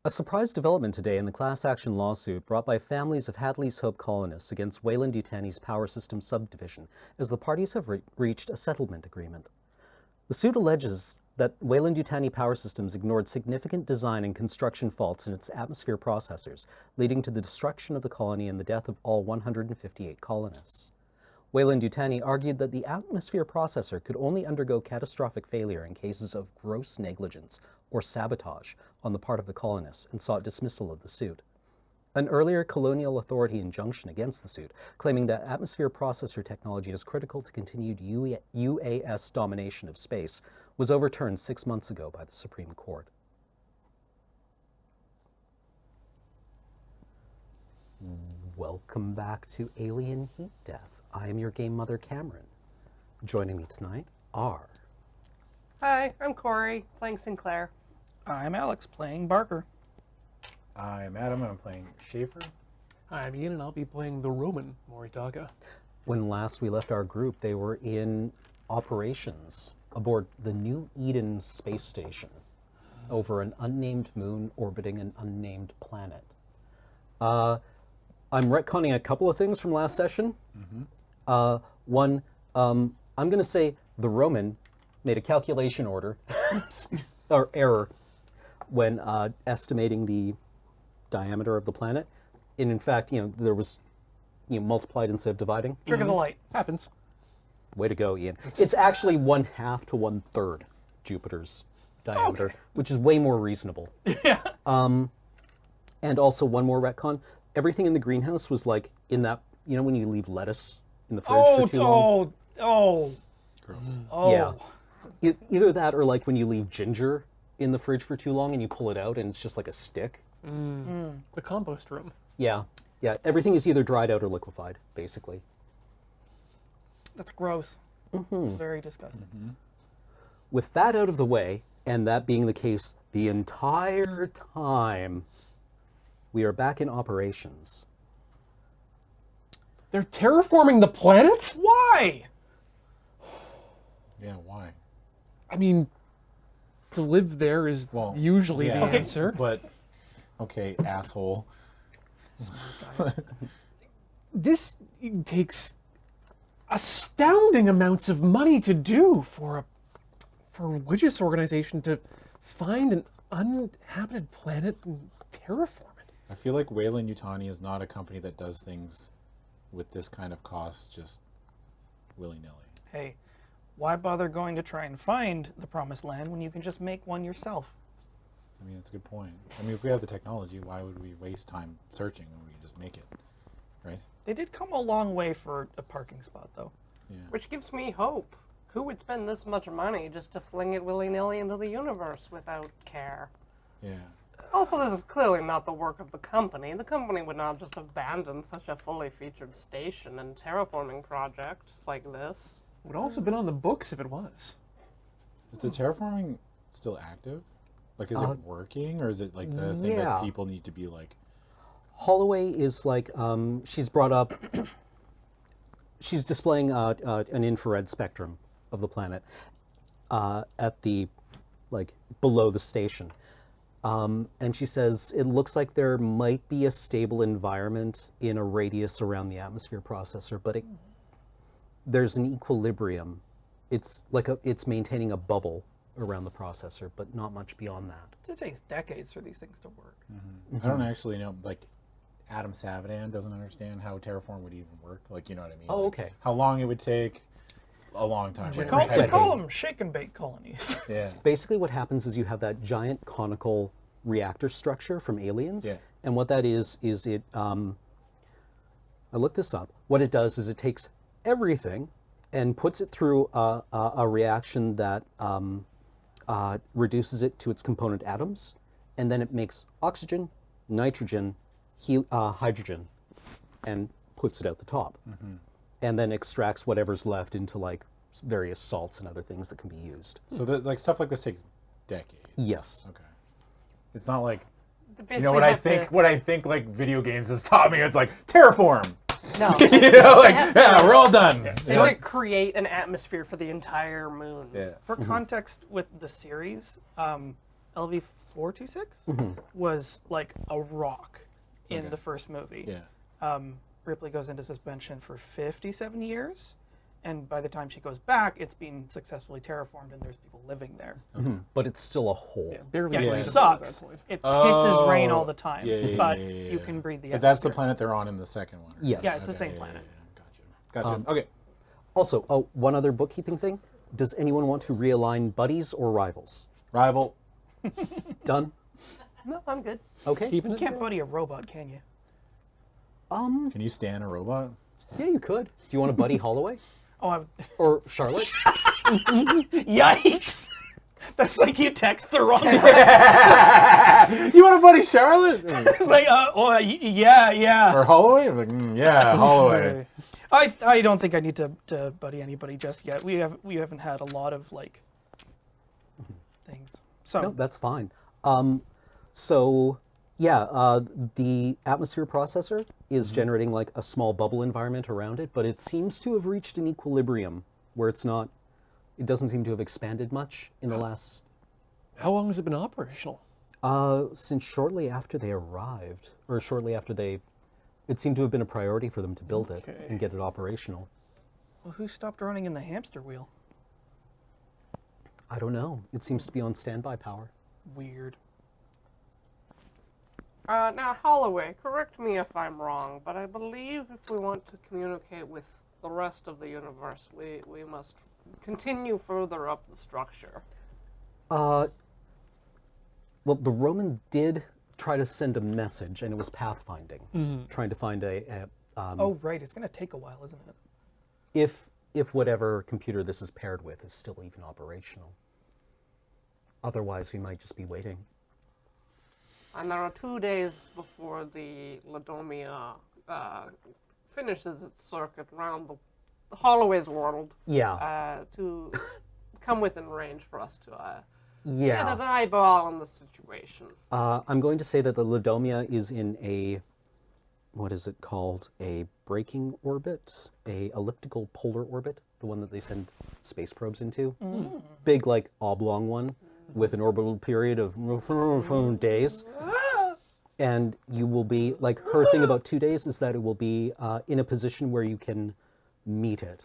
A surprise development today in the class action lawsuit brought by families of Hadley's Hope colonists against Weyland-Yutani's Power Systems subdivision, as the parties have reached a settlement agreement. The suit alleges that Weyland-Yutani Power Systems ignored significant design and construction faults in its atmosphere processors, leading to the destruction of the colony and the death of all 158 colonists. Weyland-Yutani argued that the atmosphere processor could only undergo catastrophic failure in cases of gross negligence or sabotage on the part of the colonists and sought dismissal of the suit. An earlier colonial authority injunction against the suit, claiming that atmosphere processor technology is critical to continued UAS domination of space, was overturned 6 months ago by the Supreme Court. Welcome back to Alien Heat Death. I am your game mother, Cameron. Joining me tonight are... Hi, I'm Corey, playing Sinclair. I'm Alex, playing Barker. I'm Adam, and I'm playing Schaefer. Hi, I'm Ian, and I'll be playing the Roman Moritaga. When last we left our group, they were in operations aboard the New Eden space station over an unnamed moon orbiting an unnamed planet. I'm retconning a couple of things from last session. One, I'm going to say the Roman made a calculation order or error when estimating the diameter of the planet. And in fact, there was, multiplied instead of dividing. Trick of the light. Happens. Way to go, Ian. It's actually 1/2 to 1/3 Jupiter's diameter, Okay. which is way more reasonable. Yeah. And also one more retcon. Everything in the greenhouse was like in that, when you leave lettuce in the fridge for too long? Gross. Yeah. Either that or like when you leave ginger in the fridge for too long and you pull it out and it's just like a stick. The compost room. Yeah. Yeah. Everything is either dried out or liquefied, basically. That's gross. It's very disgusting. With that out of the way, and that being the case the entire time, we are back in operations. They're terraforming the planet? Why? Yeah, why? I mean, to live there is usually the answer. But, okay, asshole. This takes astounding amounts of money to do for a religious organization to find an uninhabited planet and terraform it. I feel like Weyland-Yutani is not a company that does things with this kind of cost just willy-nilly. Hey, why bother going to try and find the promised land when you can just make one yourself? I mean, that's a good point. I mean, if we have the technology, why would we waste time searching when we can just make it, right? They did come a long way for a parking spot, though. Yeah. Which gives me hope. Who would spend this much money just to fling it willy-nilly into the universe without care? Yeah. Also, this is clearly not the work of the company. The company would not just abandon such a fully featured station and terraforming project like this. Would also have been on the books if it was. Is the terraforming still active? Like, is it working, or is it like the thing yeah. that people need to be like... Holloway is like, she's brought up, she's displaying an infrared spectrum of the planet at the, below the station. And she says, it looks like there might be a stable environment in a radius around the atmosphere processor, but there's an equilibrium. It's like it's maintaining a bubble around the processor, but not much beyond that. It takes decades for these things to work. I don't actually know, Adam Savadan doesn't understand how terraform would even work. You know what I mean? Oh, okay. How long it would take, a long time. Right? Call them shake and bake colonies. Yeah. Basically what happens is you have that giant conical reactor structure from Aliens. Yeah. And what that is it, I looked this up. What it does is it takes everything and puts it through a reaction that reduces it to its component atoms, and then it makes oxygen, nitrogen, hydrogen, and puts it out the top. And then extracts whatever's left into various salts and other things that can be used. So stuff like this takes decades. Yes. Okay. It's not like Basically what I think video games has taught me. It's like terraform. No. We're all done. They have to create an atmosphere for the entire moon. Yeah. For context with the series, LV-426 was like a rock in the first movie. Yeah. Ripley goes into suspension for 57 years, and by the time she goes back, it's been successfully terraformed and there's people living there. But it's still a hole. Barely Yeah, it breathable sucks. at that point. It pisses rain all Oh, the time, yeah, but yeah, yeah, you yeah. can breathe the But that's the atmosphere. planet they're on in the second one. right? Yes. Yeah, it's the Okay, same yeah, planet. yeah. Gotcha. Okay. Also, one other bookkeeping thing. Does anyone want to realign buddies or rivals? Rival. Done? No, I'm good. Okay. Keeping You it can't there? buddy a robot, can you? Can you stand a robot? Yeah, you could. Do you want to buddy Holloway? Oh, Or Charlotte? yikes! That's like you text the wrong person. You want to buddy Charlotte? It's like, yeah. Or Holloway? I'm like, yeah, Holloway. I don't think I need to buddy anybody just yet. We haven't had a lot of like things. So No, that's fine. The atmosphere processor is generating like a small bubble environment around it, but it seems to have reached an equilibrium where it doesn't seem to have expanded much in the last, How long has it been operational? since shortly after they arrived, or shortly after it seemed to have been a priority for them to build it Okay. and get it operational. well, who stopped running in the hamster wheel? I don't know. It seems to be on standby power. Weird. Now, Holloway, correct me if I'm wrong, but I believe if we want to communicate with the rest of the universe, we must continue further up the structure. Well, the Roman did try to send a message, and it was pathfinding, trying to find Oh, right. It's gonna take a while, isn't it? if whatever computer this is paired with is still even operational. Otherwise, we might just be waiting. And there are 2 days before the Laudomia finishes its circuit around the Holloway's world Yeah, to come within range for us to get yeah. an eyeball on the situation. I'm going to say that the Laudomia is in a, what is it called? A braking orbit, a elliptical polar orbit, the one that they send space probes into. Big, like oblong one with an orbital period of days. And you will be, like, her thing about 2 days is that it will be in a position where you can meet it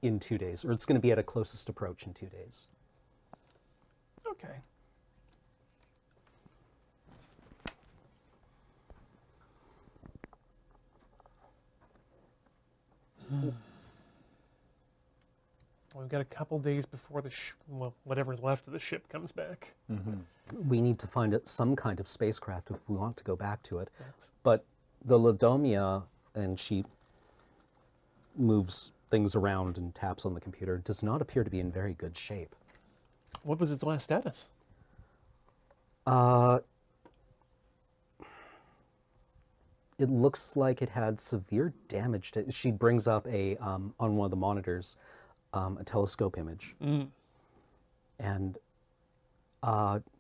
in 2 days, or it's going to be at a closest approach in 2 days. Okay. We've got a couple days before whatever's left of the ship comes back. We need to find some kind of spacecraft if we want to go back to it. But the Laudomia, and she moves things around and taps on the computer, does not appear to be in very good shape. What was its last status? It looks like it had severe damage to. She brings up on one of the monitors a telescope image, and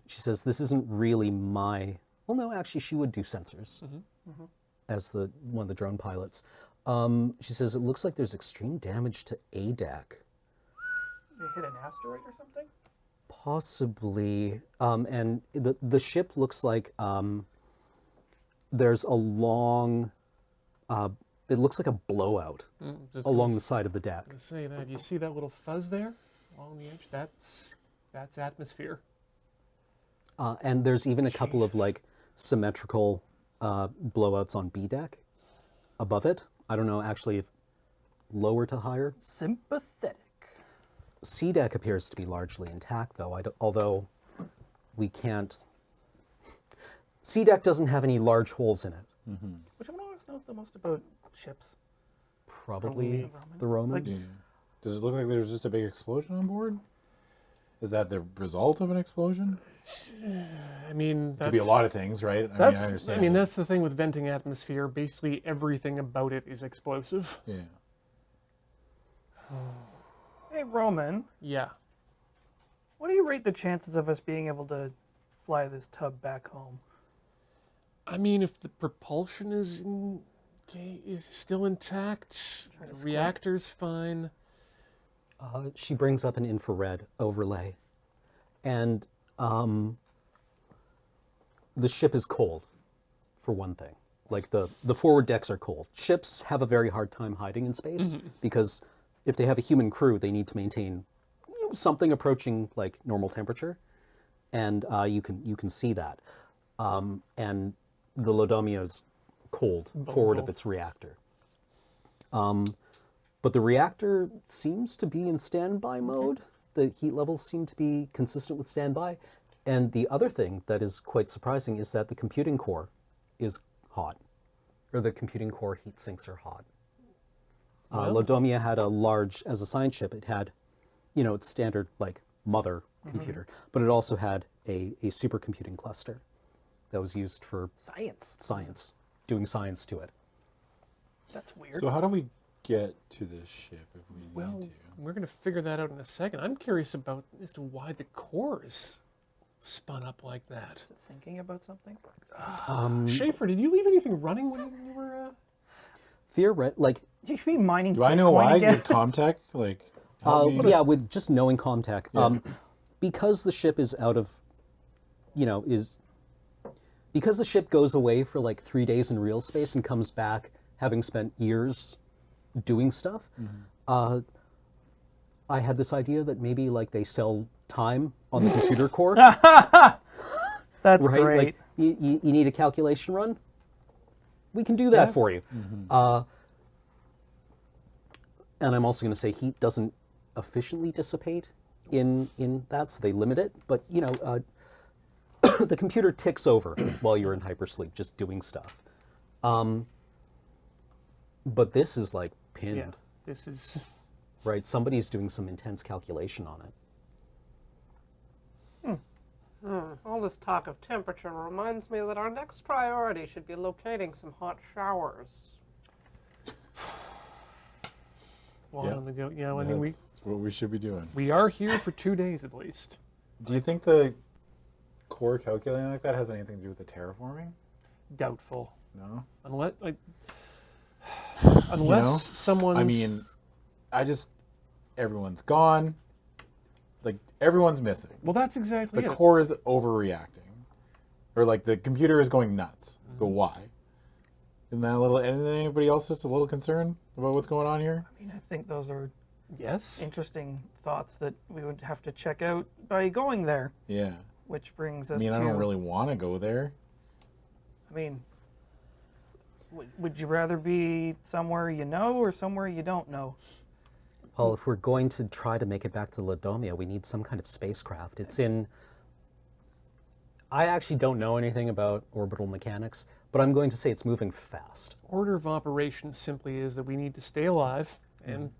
she says, "This isn't really my." Well, no, actually, she would do sensors as one of the drone pilots. She says it looks like there's extreme damage to ADAC. They hit an asteroid or something? Possibly, and the ship looks like there's a long. It looks like a blowout along the side of the deck. Say that. You see that little fuzz there along the edge? That's atmosphere. And there's even a couple of like symmetrical blowouts on B deck above it. I don't know actually if lower to higher. Sympathetic. C deck appears to be largely intact though. Although we can't. C deck doesn't have any large holes in it. Which one always knows the most about ships? Probably the Roman. Yeah. Does it look like there's just a big explosion on board? Is that the result of an explosion? I mean, Could be a lot of things, right? I That's, understand. I mean, that. that's the thing with venting atmosphere. Basically, everything about it is explosive. Yeah. Hey, Roman, Yeah. what do you rate the chances of us being able to fly this tub back home? I mean, if the propulsion is still intact, the reactor's fine. She brings up an infrared overlay, and the ship is cold, for one thing. Like the forward decks are cold. Ships have a very hard time hiding in space because if they have a human crew, they need to maintain something approaching like normal temperature, and you can see that. And the Laudomia is cold forward of its reactor. But the reactor seems to be in standby mode. The heat levels seem to be consistent with standby. And the other thing that is quite surprising is that the computing core is hot, or the computing core heat sinks are hot. Laudomia had a large, as a science ship, it had, its standard like mother computer, but it also had a supercomputing cluster that was used for Science. doing science to it. That's weird. So how do we get to this ship if we Well, need to? we're going to figure that out in a second. I'm curious as to why the cores spun up like that. Is it thinking about something? Schaefer, did you leave anything running when you were? Like, You should be mining. Do I know Bitcoin why? again? With Comtech? Like, help me? yeah, with just knowing Comtech, Yeah. because the ship is out of, because the ship goes away for like 3 days in real space and comes back having spent years doing stuff. I had this idea that maybe like they sell time on the computer core, That's right? great. Like you need a calculation run. We can do that for you. And I'm also going to say heat doesn't efficiently dissipate in that, so they limit it. But the computer ticks over while you're in hypersleep, just doing stuff. But this is like pinned, Yeah, this is. right? Somebody's doing some intense calculation on it. All this talk of temperature reminds me that our next priority should be locating some hot showers. Well, Yeah. on the go. Yeah, I mean, That's what we should be doing. we are here for 2 days at least. Do you think the core calculating like that has anything to do with the terraforming? Doubtful, No. unless someone's. I mean, everyone's gone. Like, everyone's missing. Well, that's exactly The it. core is overreacting. Or, like, the computer is going nuts. But why? Isn't that anybody else just a little concerned about what's going on here? I mean, I think those are Yes. interesting thoughts that we would have to check out by going there. Yeah. Which brings I us mean, to. I don't really want to go there. I mean, would you rather be somewhere you know or somewhere you don't know? Well, if we're going to try to make it back to Laudomia, we need some kind of spacecraft. It's in. I actually don't know anything about orbital mechanics, but I'm going to say it's moving fast. Order of operations simply is that we need to stay alive and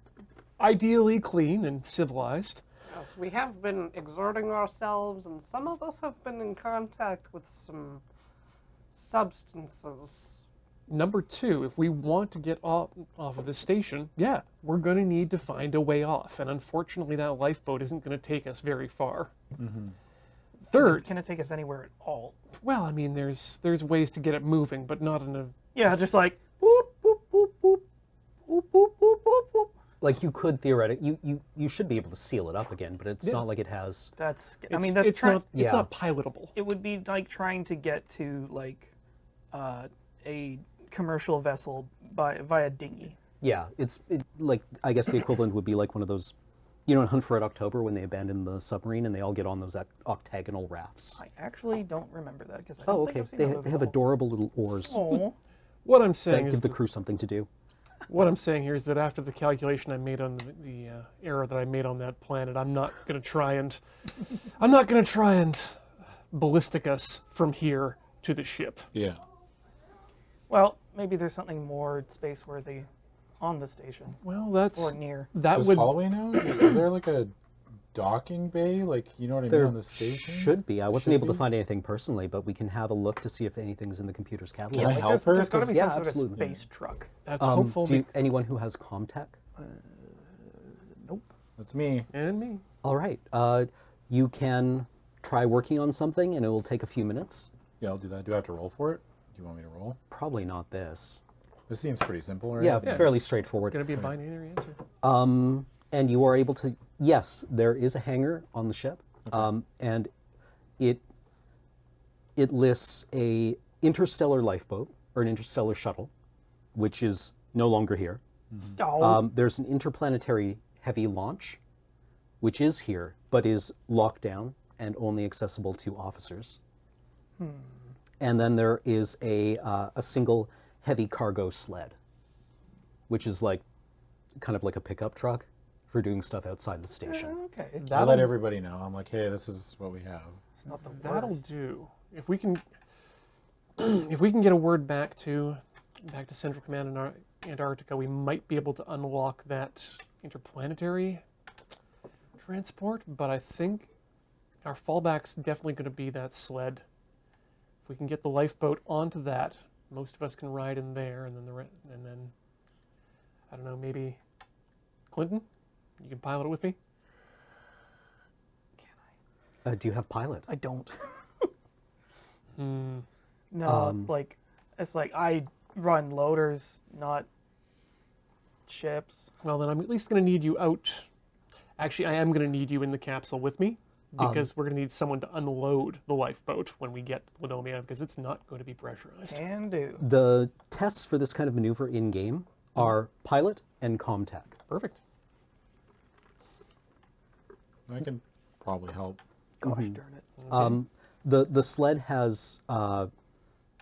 ideally clean and civilized. Yes, we have been exerting ourselves, and some of us have been in contact with some substances. Number two, if we want to get off of the station, yeah, we're going to need to find a way off. And unfortunately, that lifeboat isn't going to take us very far. Third, Can it take us anywhere at all? well, I mean, there's ways to get it moving, but not in a. Yeah, just like boop boop boop boop boop boop boop boop boop. Like you could theoretically, you should be able to seal it up again, but it's not like it has. That's. I It's, mean, that's it's not. It's Yeah. not pilotable. It would be like trying to get to like a commercial vessel via dinghy. Yeah, like I guess the equivalent would be like one of those, in Hunt for Red October when they abandon the submarine and they all get on those octagonal rafts. I actually don't remember that because I don't Oh, think okay. I've seen They that they have movie. adorable little oars Oh, What I'm saying that is give the that- crew something to do. what I'm saying here is that after the calculation I made on the error that I made on that planet, I'm not going to try and ballistic us from here to the ship. Yeah. well, maybe there's something more space-worthy on the station Well, that's or near. that Does would. Holloway know? Is there like a docking bay? Like, you know what I mean, There on the station? should be. I wasn't Should able to be. find anything personally, but we can have a look to see if anything's in the computer's catalog. Can I help her? There's got to 'Cause- be yeah, some sort absolutely. of space truck. That's hopeful. Anyone who has Comtech? That's me. And me. All right. You can try working on something, and it will take a few minutes. Yeah, I'll do that. Do I have to roll for it? Do you want me to roll? Probably not this. This seems pretty simple, right? Yeah, fairly it's straightforward. Going to be a binary answer. And you are able to. Yes, there is a hangar on the ship, and it it lists a interstellar lifeboat, or an interstellar shuttle, which is no longer here. Oh, There's an interplanetary heavy launch, which is here, but is locked down and only accessible to officers. And then there is a single heavy cargo sled, which is like kind of like a pickup truck for doing stuff outside the station. okay. I let everybody know. I'm like, hey, this is what we have. It's not the That'll worst. do. If we can, if we can get a word back to Central Command in Antarctica, we might be able to unlock that interplanetary transport. But I think our fallback's definitely going to be that sled. If we can get the lifeboat onto that, most of us can ride in there, and then I don't know, maybe Clinton, you can pilot it with me. Do you have pilot? I don't. Hmm. No, it's like I run loaders, not ships. Well, then I'm at least going to need you out. Actually, I am going to need you in the capsule with me because we're going to need someone to unload the lifeboat when we get to Laudomia because it's not going to be pressurized. Can do. The tests for this kind of maneuver in-game are pilot and comtech. Perfect. I can probably help. Gosh darn it. The sled has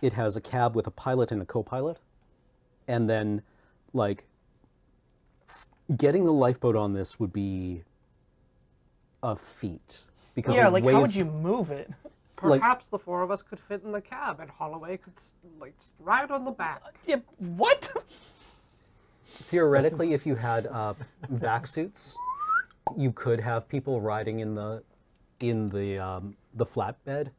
it has a cab with a pilot and a co-pilot, and then like getting the lifeboat on this would be a feat because Yeah, it like weighs, how would you move it? like- Perhaps the four of us could fit in the cab, and Holloway could just ride on the back. Yeah, what? theoretically if you had vac suits, you could have people riding in the flatbed.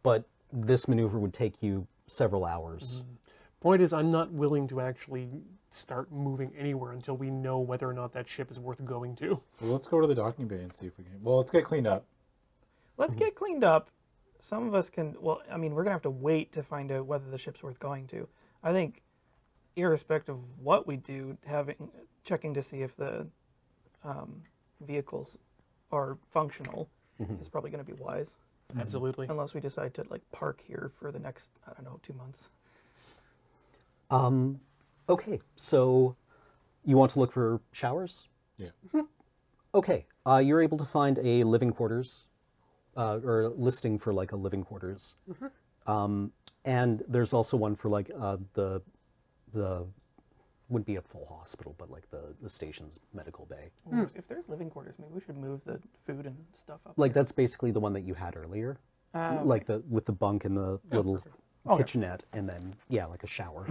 But this maneuver would take you several hours. Point is, I'm not willing to actually start moving anywhere until we know whether or not that ship is worth going to. Well, let's go to the docking bay and see if we can. Well, let's get cleaned up. Let's get cleaned up. Some of us can. Well, I mean, we're gonna have to wait to find out whether the ship's worth going to. I think, irrespective of what we do, checking to see if the vehicles are functional is probably going to be wise. Absolutely. Unless we decide to like park here for the next, I don't know, 2 months. Okay, so you want to look for showers? Yeah. Okay, you're able to find a living quarters, or a listing for like a living quarters. And there's also one for like the wouldn't be a full hospital, but like the station's medical bay. Ooh, if there's living quarters, maybe we should move the food and stuff up. Like that's basically the one that you had earlier, like with the bunk and the little kitchenette, and then yeah, like a shower.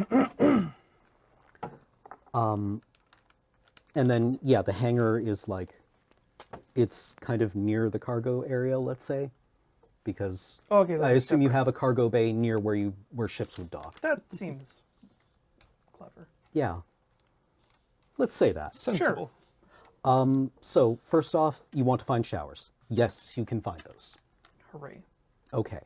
And then yeah, the hangar is like, it's kind of near the cargo area, let's say, because Okay, I assume you have a cargo bay near where ships would dock. that seems clever. Yeah, let's say that. Sensible. So first off, you want to find showers. Yes, you can find those. Hooray! Okay.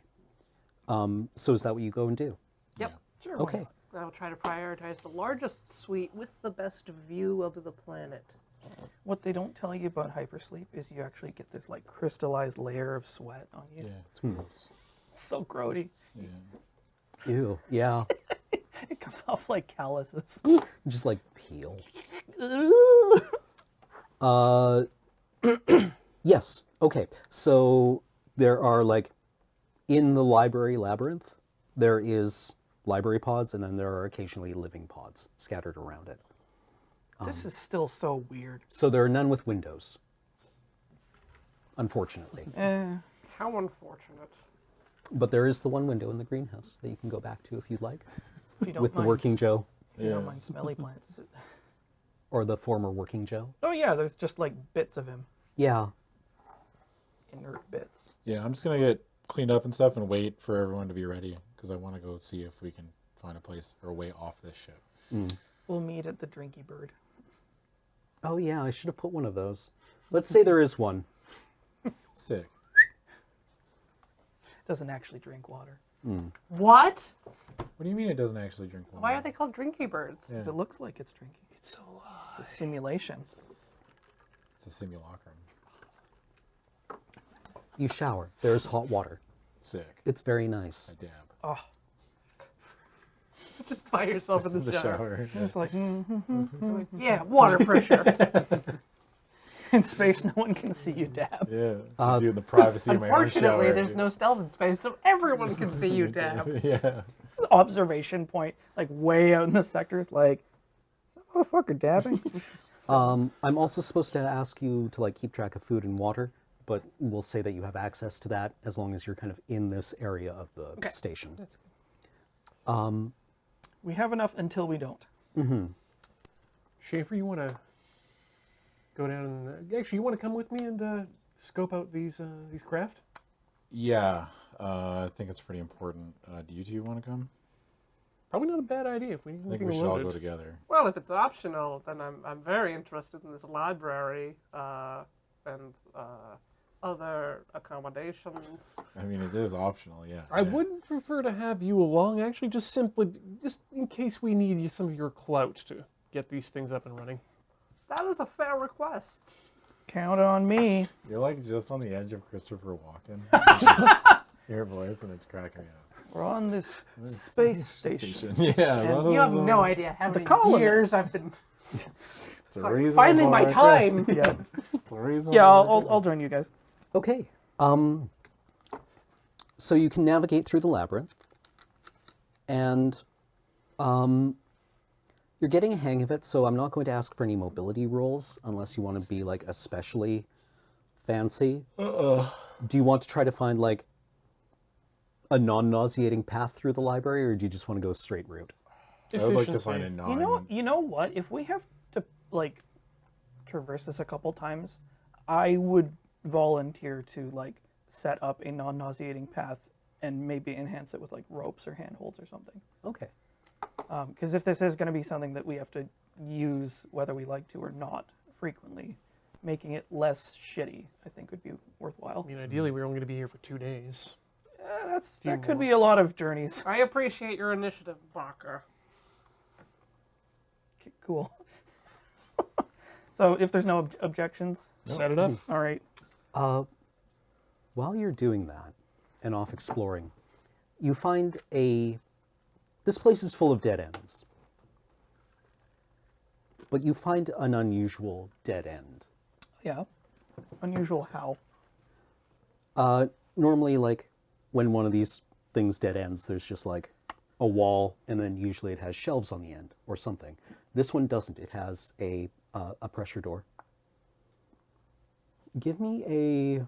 So is that what you go and do? Yep. Sure. why Okay. not? I'll try to prioritize the largest suite with the best view of the planet. What they don't tell you about hypersleep is you actually get this like crystallized layer of sweat on you. Yeah, it's gross. It's so grody. Yeah. Ew. Yeah. It comes off like calluses. Just like peel. Yes. Okay. So there are like in the library labyrinth, there is library pods, and then there are occasionally living pods scattered around it. This is still so weird. So there are none with windows, unfortunately. How unfortunate. But there is the one window in the greenhouse that you can go back to if you'd like, If you don't with the mind, working Joe, if you don't Yeah. mind smelly plants. Is it? or the former working Joe. Oh yeah, there's just like bits of him, Yeah. inert bits. Yeah, I'm just gonna get cleaned up and stuff and wait for everyone to be ready because I want to go see if we can find a place or a way off this ship. We'll meet at the Drinky Bird. Oh yeah, I should have put one of those. Let's say there is one. Sick. Doesn't actually drink water. What? What do you mean it doesn't actually drink water? Why are they called drinky birds? Yeah. 'Cause it looks like it's drinking. It's so It's a simulation. It's a simulacrum. You shower. There's hot water. Sick. It's very nice. I dab. Oh, Just by yourself in The shower. just like Yeah, water pressure. in space, no one can see you dab. Yeah. I do in the privacy of my own shower. Unfortunately, there's no stealth in space, so everyone can see you dab. Yeah. Observation point, like way out in the sectors, like, is that motherfucker dabbing? I'm also supposed to ask you to like keep track of food and water, but we'll say that you have access to that as long as you're kind of in this area of the station. We have enough until we don't. Schaefer, you want to go down and actually you want to come with me and scope out these craft? Yeah. I think it's pretty important. Do you two want to come? Probably not a bad idea if we I think we should all go together. Well, if it's optional, then I'm very interested in this library and other accommodations. I mean, it is optional, yeah. I would prefer to have you along, actually, just in case we need some of your clout to get these things up and running. That is a fair request. Count on me. You're like just on the edge of Christopher Walken. Your voice, and it's cracking me up. We're on this space station. Yeah, And You have no idea how many colonists. years I've been. It's a like, reasonable finally, my request. time. Yeah, It's a reasonable yeah. request. I'll join you guys. Okay. So you can navigate through the labyrinth, and you're getting a hang of it. So I'm not going to ask for any mobility rolls unless you want to be like especially fancy. Do you want to try to find like a non-nauseating path through the library, or do you just want to go straight route? I would like to find Efficiency. a non... You know what? If we have to like traverse this a couple times, I would volunteer to like set up a non-nauseating path and maybe enhance it with like ropes or handholds or something. Okay. Because if this is going to be something that we have to use whether we like to or not frequently, making it less shitty, I think would be worthwhile. I mean, ideally, we're only going to be here for 2 days. That could be a lot of journeys. I appreciate your initiative, Barker. Okay, cool. So if there's no objections, Set it up. all right. While you're doing that and off exploring, you find this place is full of dead ends. But you find an unusual dead end. Yeah. Unusual how? Normally, like, when one of these things dead ends, there's just like a wall, and then usually it has shelves on the end or something. This one doesn't. It has a pressure door. Give me a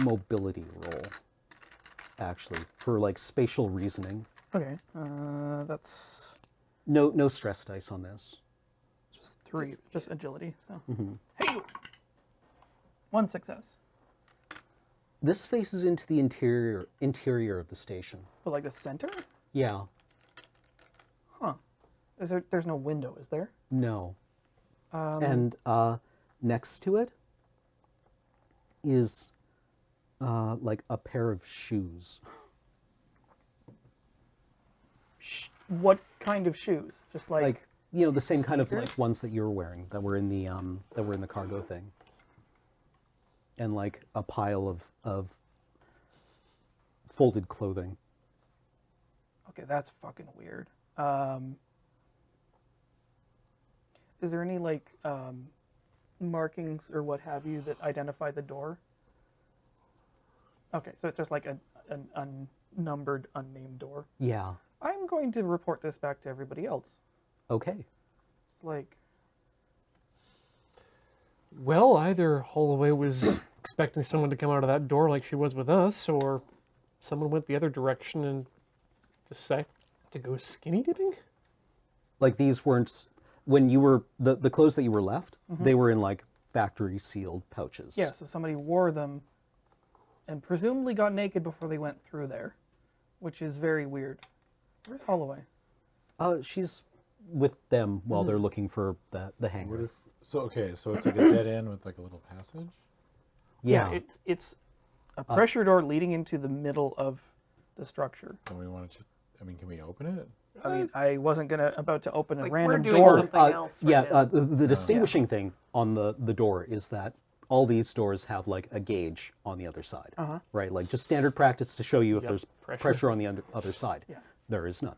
mobility roll, actually, for like spatial reasoning. Okay. That's No stress dice on this. just 3. Just agility. So. Hey. 1 success. This faces into the interior of the station. But like the center? Yeah. Huh. There's no window, is there? No. And next to it is like a pair of shoes. What kind of shoes? Just Like, you know, the same kind of Sneakers? like ones that you were wearing that were in the cargo thing. And like a pile of folded clothing. Okay, that's fucking weird. Is there any like markings or what have you that identify the door? Okay, so it's just like an unnumbered, unnamed door. Yeah. I'm going to report this back to everybody else. Okay. Like, Well, either Holloway was expecting someone to come out of that door like she was with us, or someone went the other direction and decided to go skinny dipping? Like these weren't, when you were, the clothes that you were left, they were in like factory sealed pouches. yeah, so somebody wore them and presumably got naked before they went through there, which is very weird. Where's Holloway? She's with them while they're looking for the hangar. What if... So it's like a dead end with like a little passage? Yeah. It's a pressure door leading into the middle of the structure. And we want to... I mean, can we open it? I mean, I wasn't about to open a Like, random we're doing door. something else right yeah, now. the distinguishing thing on the door is that all these doors have like a gauge on the other side, right? Like just standard practice to show you if there's pressure on the other side. Yeah. There is none.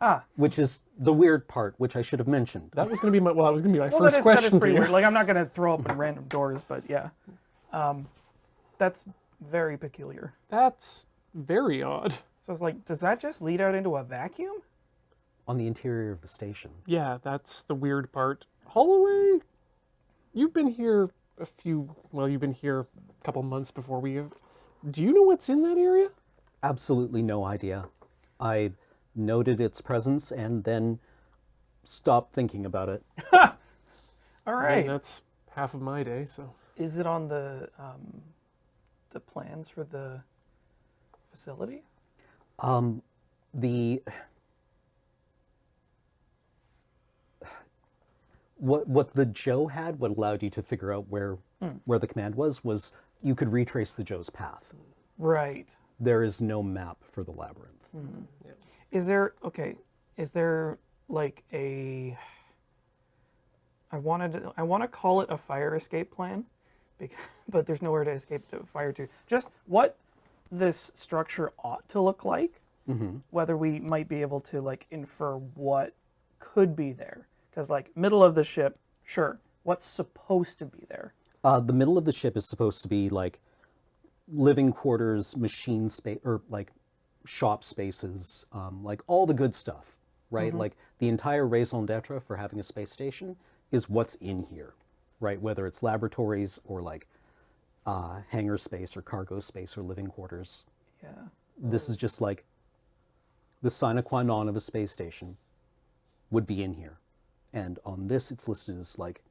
Ah. Which is the weird part, which I should have mentioned. That was going to be my Well, first that question is to pretty you. weird. Like, I'm not going to throw open random doors, but yeah. That's very peculiar. That's very odd. So it's like, does that just lead out into a vacuum? On the interior of the station. Yeah, that's the weird part. Holloway, you've been here you've been here a couple months before we have. Do you know what's in that area? Absolutely no idea. I noted its presence and then stopped thinking about it. All I mean, right. that's half of my day, so. Is it on the plans for the facility? The what the Joe had, what allowed you to figure out where the command was you could retrace the Joe's path. Right. There is no map for the labyrinth. Is there like a I want to call it a fire escape plan, but there's nowhere to escape the fire to. Just what this structure ought to look like, whether we might be able to like infer what could be there. Because like middle of the ship, sure. What's supposed to be there? The middle of the ship is supposed to be like living quarters, machine space, or like shop spaces, like all the good stuff, right? Like the entire raison d'etre for having a space station is what's in here, right? Whether it's laboratories or like hangar space or cargo space or living quarters. Yeah. This is just like the sine qua non of a space station would be in here. And on this, it's listed as like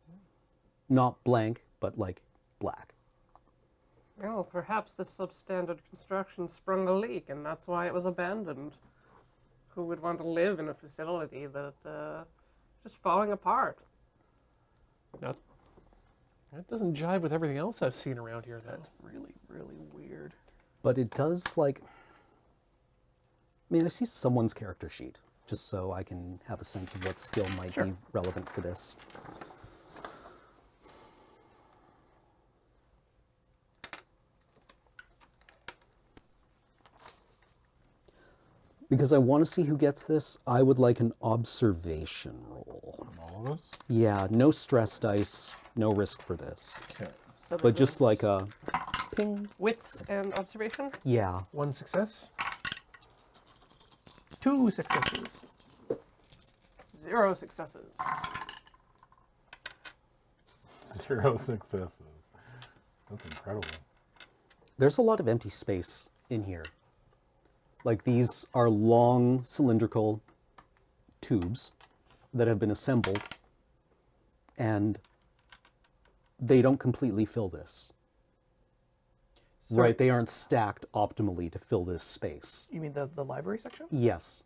not blank, but like black. Well, perhaps this substandard construction sprung a leak, and that's why it was abandoned. Who would want to live in a facility that just falling apart? That doesn't jive with everything else I've seen around here, though. That's really, really weird. But it does like, I mean, I see someone's character sheet, just so I can have a sense of what skill might be relevant for this. Because I want to see who gets this, I would like an observation roll. From all of us? Yeah, no stress dice, no risk for this. Okay. So But this just is like a ping. wits and observation. Yeah. 1 success. 2 successes. 0 successes. 0 successes. That's incredible. There's a lot of empty space in here. Like these are long cylindrical tubes that have been assembled, and they don't completely fill this. Right, they aren't stacked optimally to fill this space. You mean the library section? Yes.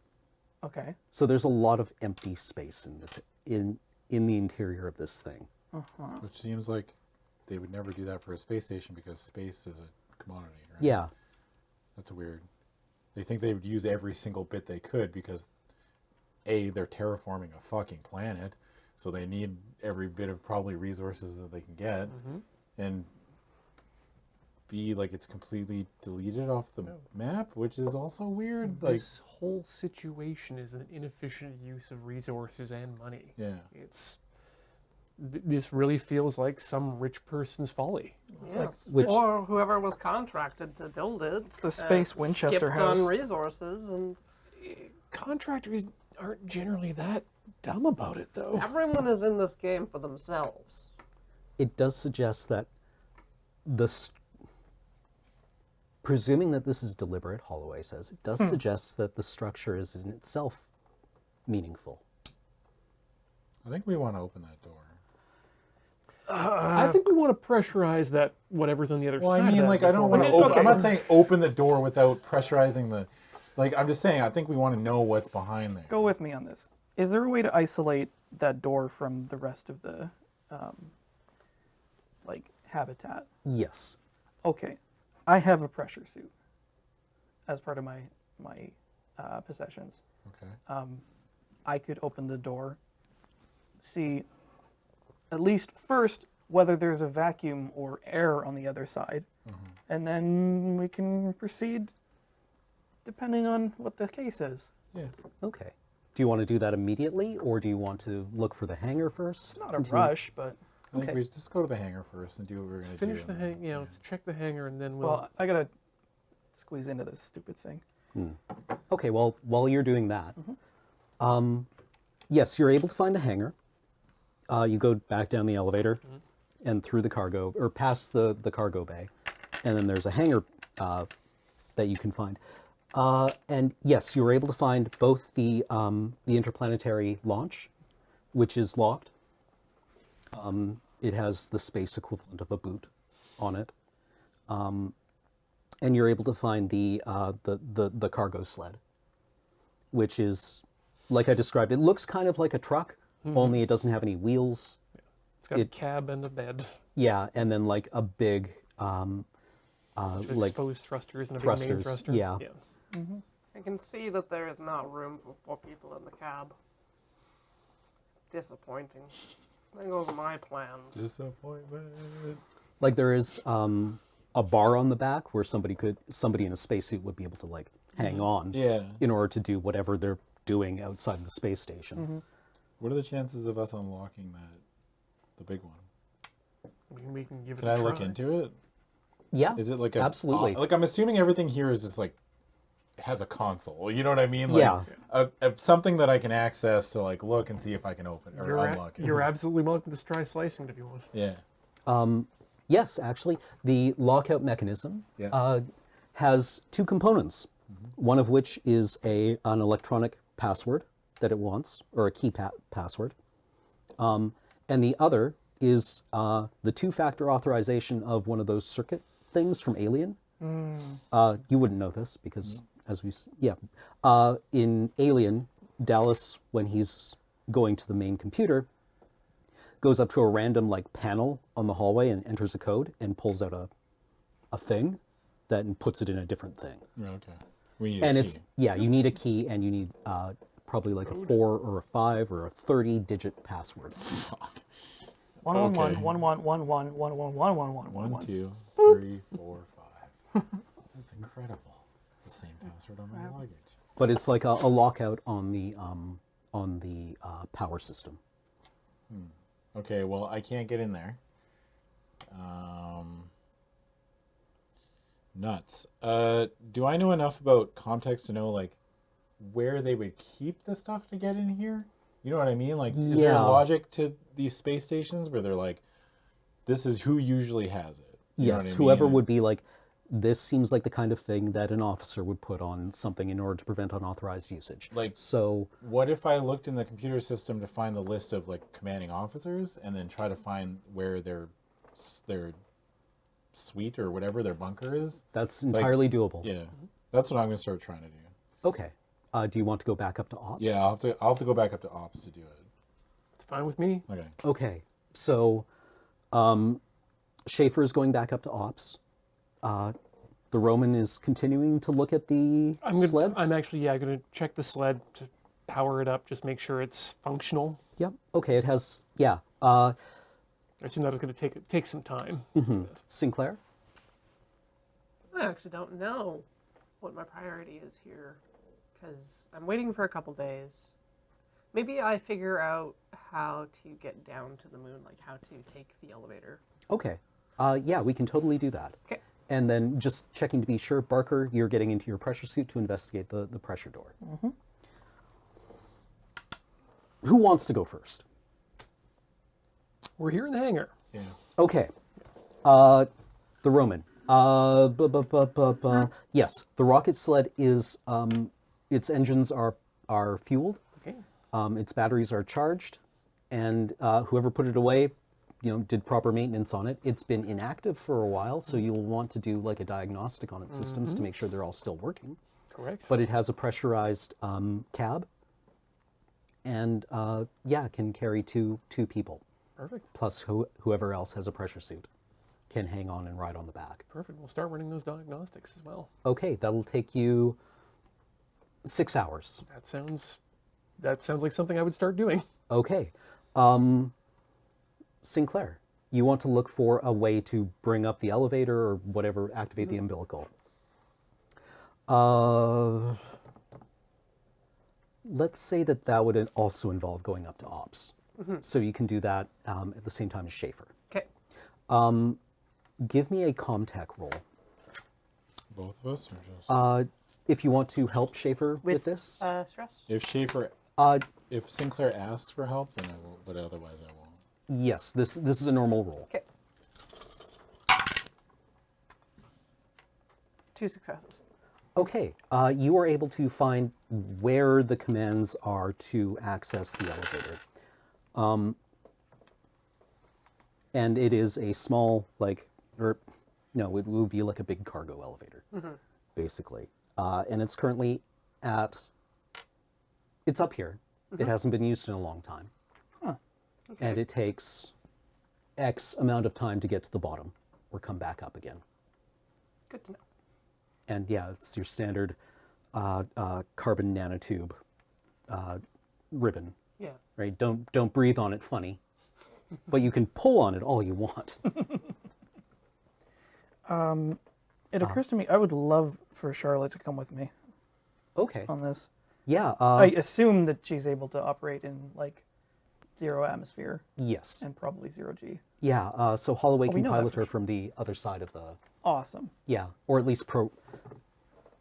Okay. So there's a lot of empty space in this in the interior of this thing. Which seems like they would never do that for a space station because space is a commodity, right? Yeah. That's weird. They think they would use every single bit they could because A, they're terraforming a fucking planet, so they need every bit of probably resources that they can get. And B, like it's completely deleted off the map, which is also weird. Like, This whole situation is an inefficient use of resources and money. yeah. It's this really feels like some rich person's folly. Yes. which- Or whoever was contracted to build it. It's the Space Winchester skipped house. on resources, and Contractors aren't generally that dumb about it, though. everyone is in this game for themselves. It does suggest that presuming that this is deliberate, Holloway says, it does suggest that the structure is in itself meaningful. I think we want to open that door. I think we want to pressurize that whatever's on the other Well, side. I of mean, that like, I don't before want to we- open. I'm not saying open the door without pressurizing the. Like, I'm just saying, I think we want to know what's behind there. Go with me on this. Is there a way to isolate that door from the rest of the like habitat? Yes. Okay, I have a pressure suit as part of my possessions. Okay. I could open the door, see at least first whether there's a vacuum or air on the other side. And then we can proceed depending on what the case is. Yeah. Okay. Do you want to do that immediately, or do you want to look for the hangar first? It's not a rush, but I think Okay. we just go to the hangar first and do what we're going to do. Finish the hang. Yeah, let's check the hangar and then we'll. well, I gotta squeeze into this stupid thing. Okay, well, while you're doing that, yes, you're able to find the hangar. You go back down the elevator and through the cargo, or past the cargo bay, and then there's a hangar that you can find. And yes, you were able to find both the interplanetary launch, which is locked. It has the space equivalent of a boot on it. And you're able to find the cargo sled, which is, like I described, it looks kind of like a truck, only it doesn't have any wheels. It's got a cab and a bed. Yeah, and then like a big, like Exposed thrusters and a big main thrusters, thruster. yeah. I can see that there is not room for 4 people in the cab. Disappointing. There goes my plans. Disappointment. like there is a bar on the back where somebody in a spacesuit would be able to like hang on Yeah. in order to do whatever they're doing outside the space station. What are the chances of us unlocking the big one? We can give it Can a I try. look into it? Yeah, Is it like a absolutely. like I'm assuming everything here is just like has a console. You know what I mean? Like Yeah. something that I can access to like look and see if I can open or unlock it. You're absolutely welcome to try slicing it if you want. Yeah. Yes, actually, the lockout mechanism has two components. One of which is an electronic password that it wants, or a key password, and the other is the two-factor authorization of one of those circuit things from Alien. You wouldn't know this because, in Alien, Dallas, when he's going to the main computer, goes up to a random like panel on the hallway and enters a code and pulls out a thing that and puts it in a different thing. Okay. We need And a it's key. you need a key and you need probably like a 4 or a 5 or a 30-digit password. 111 Okay. 111 111 111 1, 2, 3, 4, 5. That's incredible. It's the same password on my luggage. But it's like a lockout on the power system. Okay, well I can't get in there. Nuts. Do I know enough about context to know like where they would keep the stuff to get in here? You know what I mean? Like, is there Yeah. logic to these space stations where they're like, this is who usually has it? You know Yes, what I whoever mean? would be like, this seems like the kind of thing that an officer would put on something in order to prevent unauthorized usage. Like- so, What if I looked in the computer system to find the list of like commanding officers and then try to find where their suite or whatever their bunker is? that's entirely doable. Yeah, that's what I'm gonna start trying to do. Okay. Do you want to go back up to ops? Yeah, I'll have to go back up to ops to do it. It's fine with me. Okay. Okay. So, Schaefer is going back up to ops. The Roman is continuing to look at the sled. I'm actually gonna check the sled to power it up, just make sure it's functional. Yep. Okay. It has. Yeah. I assume that it's gonna take some time. Sinclair. I actually don't know what my priority is here because I'm waiting for a couple days. Maybe I figure out how to get down to the moon, like how to take the elevator. Okay. Yeah, we can totally do that. Okay. And then just checking to be sure, Barker, you're getting into your pressure suit to investigate the pressure door. Who wants to go first? We're here in the hangar. Yeah. Okay. The Roman. Yes, the rocket sled is, its engines are fueled, Okay. its batteries are charged, and whoever put it away, did proper maintenance on it. It's been inactive for a while, so you'll want to do like a diagnostic on its systems to make sure they're all still working. Correct. But it has a pressurized cab, and can carry two people, Perfect. plus whoever else has a pressure suit can hang on and ride on the back. Perfect. We'll start running those diagnostics as well. Okay, that'll take you 6 hours. That sounds like something I would start doing. Okay. Sinclair, You want to look for a way to bring up the elevator or whatever, activate the umbilical. Let's say that would also involve going up to ops. So you can do that at the same time as Schaefer. Okay. Give me a Comtech roll. Both of us, or just If you want to help Schaefer with this. Stress. if Schaefer, if Sinclair asks for help, then I will, but otherwise I won't. Yes, this is a normal roll. Okay. 2 successes. Okay, you are able to find where the commands are to access the elevator. And it is a small, like, or no, it would be like a big cargo elevator, basically. And it's currently it's up here. It hasn't been used in a long time. Huh. Okay. And it takes X amount of time to get to the bottom or come back up again. Good to know. And yeah, it's your standard carbon nanotube ribbon, Yeah. right? Don't breathe on it funny, but you can pull on it all you want. It occurs to me I would love for Charlotte to come with me Okay. on this. Yeah. I assume that she's able to operate in like 0 atmosphere Yes. and probably 0 G. Yeah. So Holloway we can know that pilot for her from the other side of the. Awesome. Yeah, or at least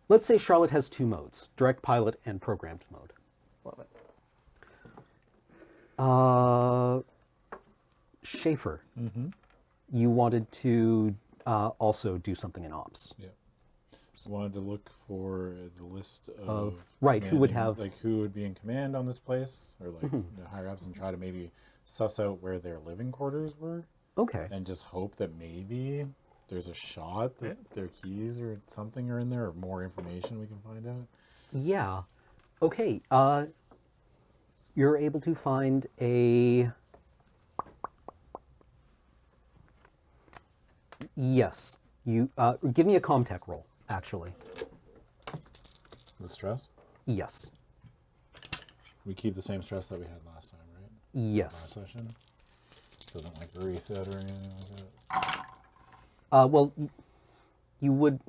Let's say Charlotte has 2 modes: direct pilot and programmed mode. Love it. Schaefer, you wanted to also do something in ops. Yeah. Just wanted to look for the list of right, who would commanding- have- like who would be in command on this place, or like the higher ups, and try to maybe suss out where their living quarters were, Okay. and just hope that maybe there's a shot that their keys or something are in there, or more information we can find out. Yeah. Okay. You're able to find a. Yes. You give me a Comtech roll. Actually. With stress, Yes. we keep the same stress that we had last time, right? Yes. Last session doesn't like reset or anything like that. Well, you would.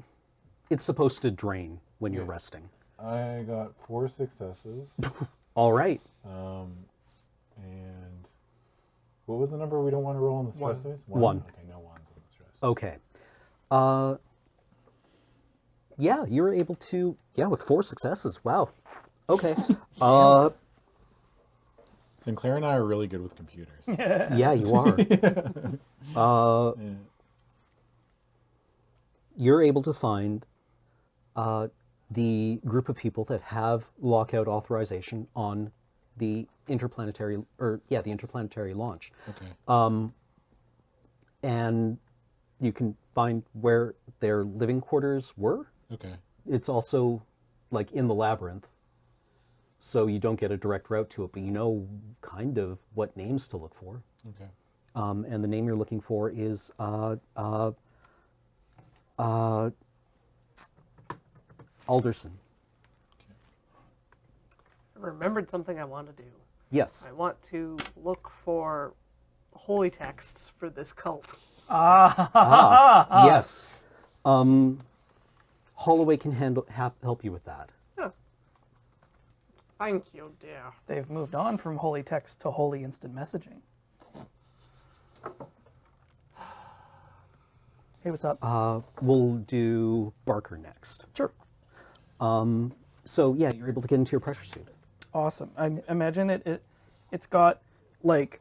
It's supposed to drain when you're Yeah. resting. I got 4 successes. All right. And what was the number we don't want to roll on the stress dice? One. Okay, no ones on the stress. Okay. Yeah, you're able to. Yeah, with 4 successes. Wow. Okay. Sinclair and I are really good with computers. Yeah, you are. You're able to find the group of people that have lockout authorization on the interplanetary launch, Okay. and you can find where their living quarters were. Okay. It's also like in the labyrinth, so you don't get a direct route to it, but you know kind of what names to look for. Okay. And the name you're looking for is Alderson. I remembered something I want to do. Yes. I want to look for holy texts for this cult. Yes. Holloway can help you with that. Oh. Thank you, dear. They've moved on from holy text to holy instant messaging. Hey, what's up? We'll do Barker next. Sure. So yeah, you're able to get into your pressure suit. Awesome. I imagine it's got like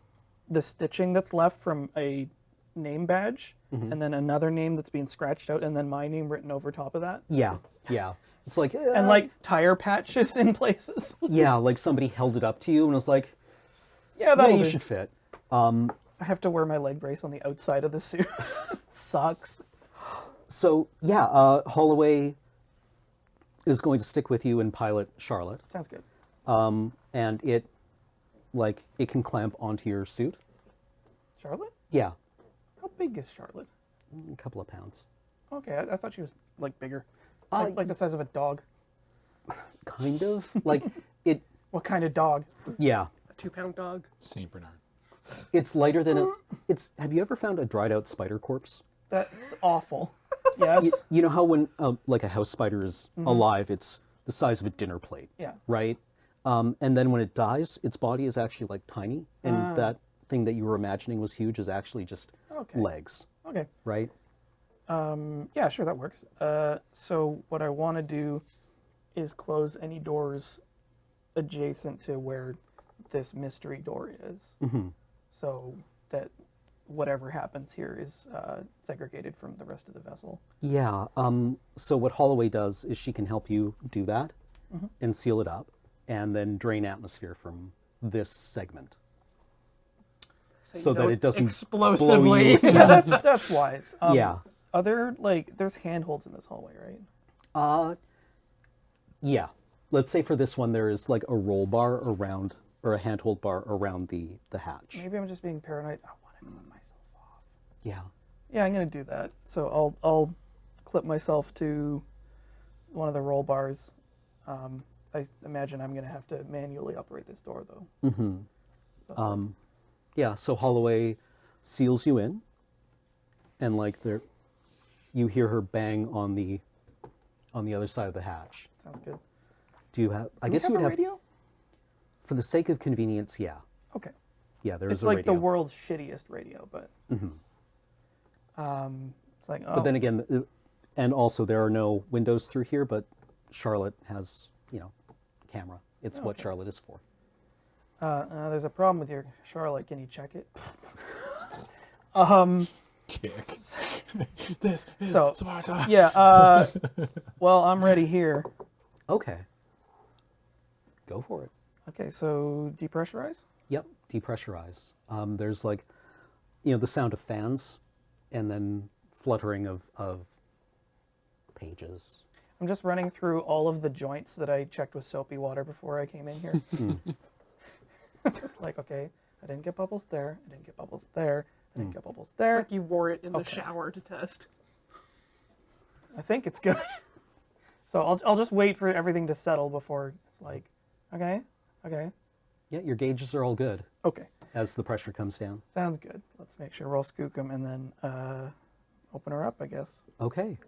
the stitching that's left from a name badge, and then another name that's being scratched out, and then my name written over top of that, Yeah, yeah. It's like and like tire patches in places. yeah, like somebody held it up to you and was like, Yeah, "Yeah, that'll you do. should fit." I have to wear my leg brace on the outside of the suit. It sucks. So yeah, Holloway is going to stick with you and pilot Charlotte, Sounds good. and it can clamp onto your suit. Charlotte? Yeah, How big is Charlotte? a couple of pounds. Okay, I thought she was like bigger, Uh, like the size of a dog. Kind of like it. What kind of dog? Yeah. A 2-pound dog. Saint Bernard. It's lighter than a. It's. Have you ever found a dried out spider corpse? That's awful. Yes. You know how when like a house spider is alive, it's the size of a dinner plate. Yeah. Right. And then when it dies, its body is actually like tiny, and that thing that you were imagining was huge is actually just Okay. legs. Okay. Right. Yeah, sure, that works. So what I want to do is close any doors adjacent to where this mystery door is, so that whatever happens here is segregated from the rest of the vessel. Yeah. So what Holloway does is she can help you do that and seal it up, and then drain atmosphere from this segment. So you that don't it doesn't explosively. blow you. Yeah, that's wise. Yeah. Other there's handholds in this hallway, right? Yeah. Let's say for this one there is like a roll bar around, or a handhold bar around the hatch. Maybe I'm just being paranoid. I want to clip myself off. Yeah. Yeah, I'm gonna do that. So I'll clip myself to one of the roll bars. I imagine I'm gonna have to manually operate this door though. Yeah. So Holloway seals you in, and like there, you hear her bang on the other side of the hatch. Sounds good. Do you have? I Do we guess you have would a have. radio? For the sake of convenience, yeah. Okay. Yeah, there is It's a like radio. the world's shittiest radio, but it's like But then again, and also there are no windows through here, but Charlotte has, camera. It's what Charlotte is for. there's a problem with your Charlotte. Can you check it? Kick. This is So, Sparta. Yeah. Well, I'm ready here. Okay. Go for it. Okay, so depressurize. Yep, depressurize. There's like, the sound of fans, and then fluttering of pages. I'm just running through all of the joints that I checked with soapy water before I came in here. Just like, okay, I didn't get bubbles there. I didn't get bubbles there. I didn't get bubbles there. Like you wore it in the Okay. shower to test. I think it's good. So I'll just wait for everything to settle before it's like, okay. Yeah, your gauges are all good Okay, as the pressure comes down. sounds good. Let's make sure we're all skookum and then open her up, I guess. Okay.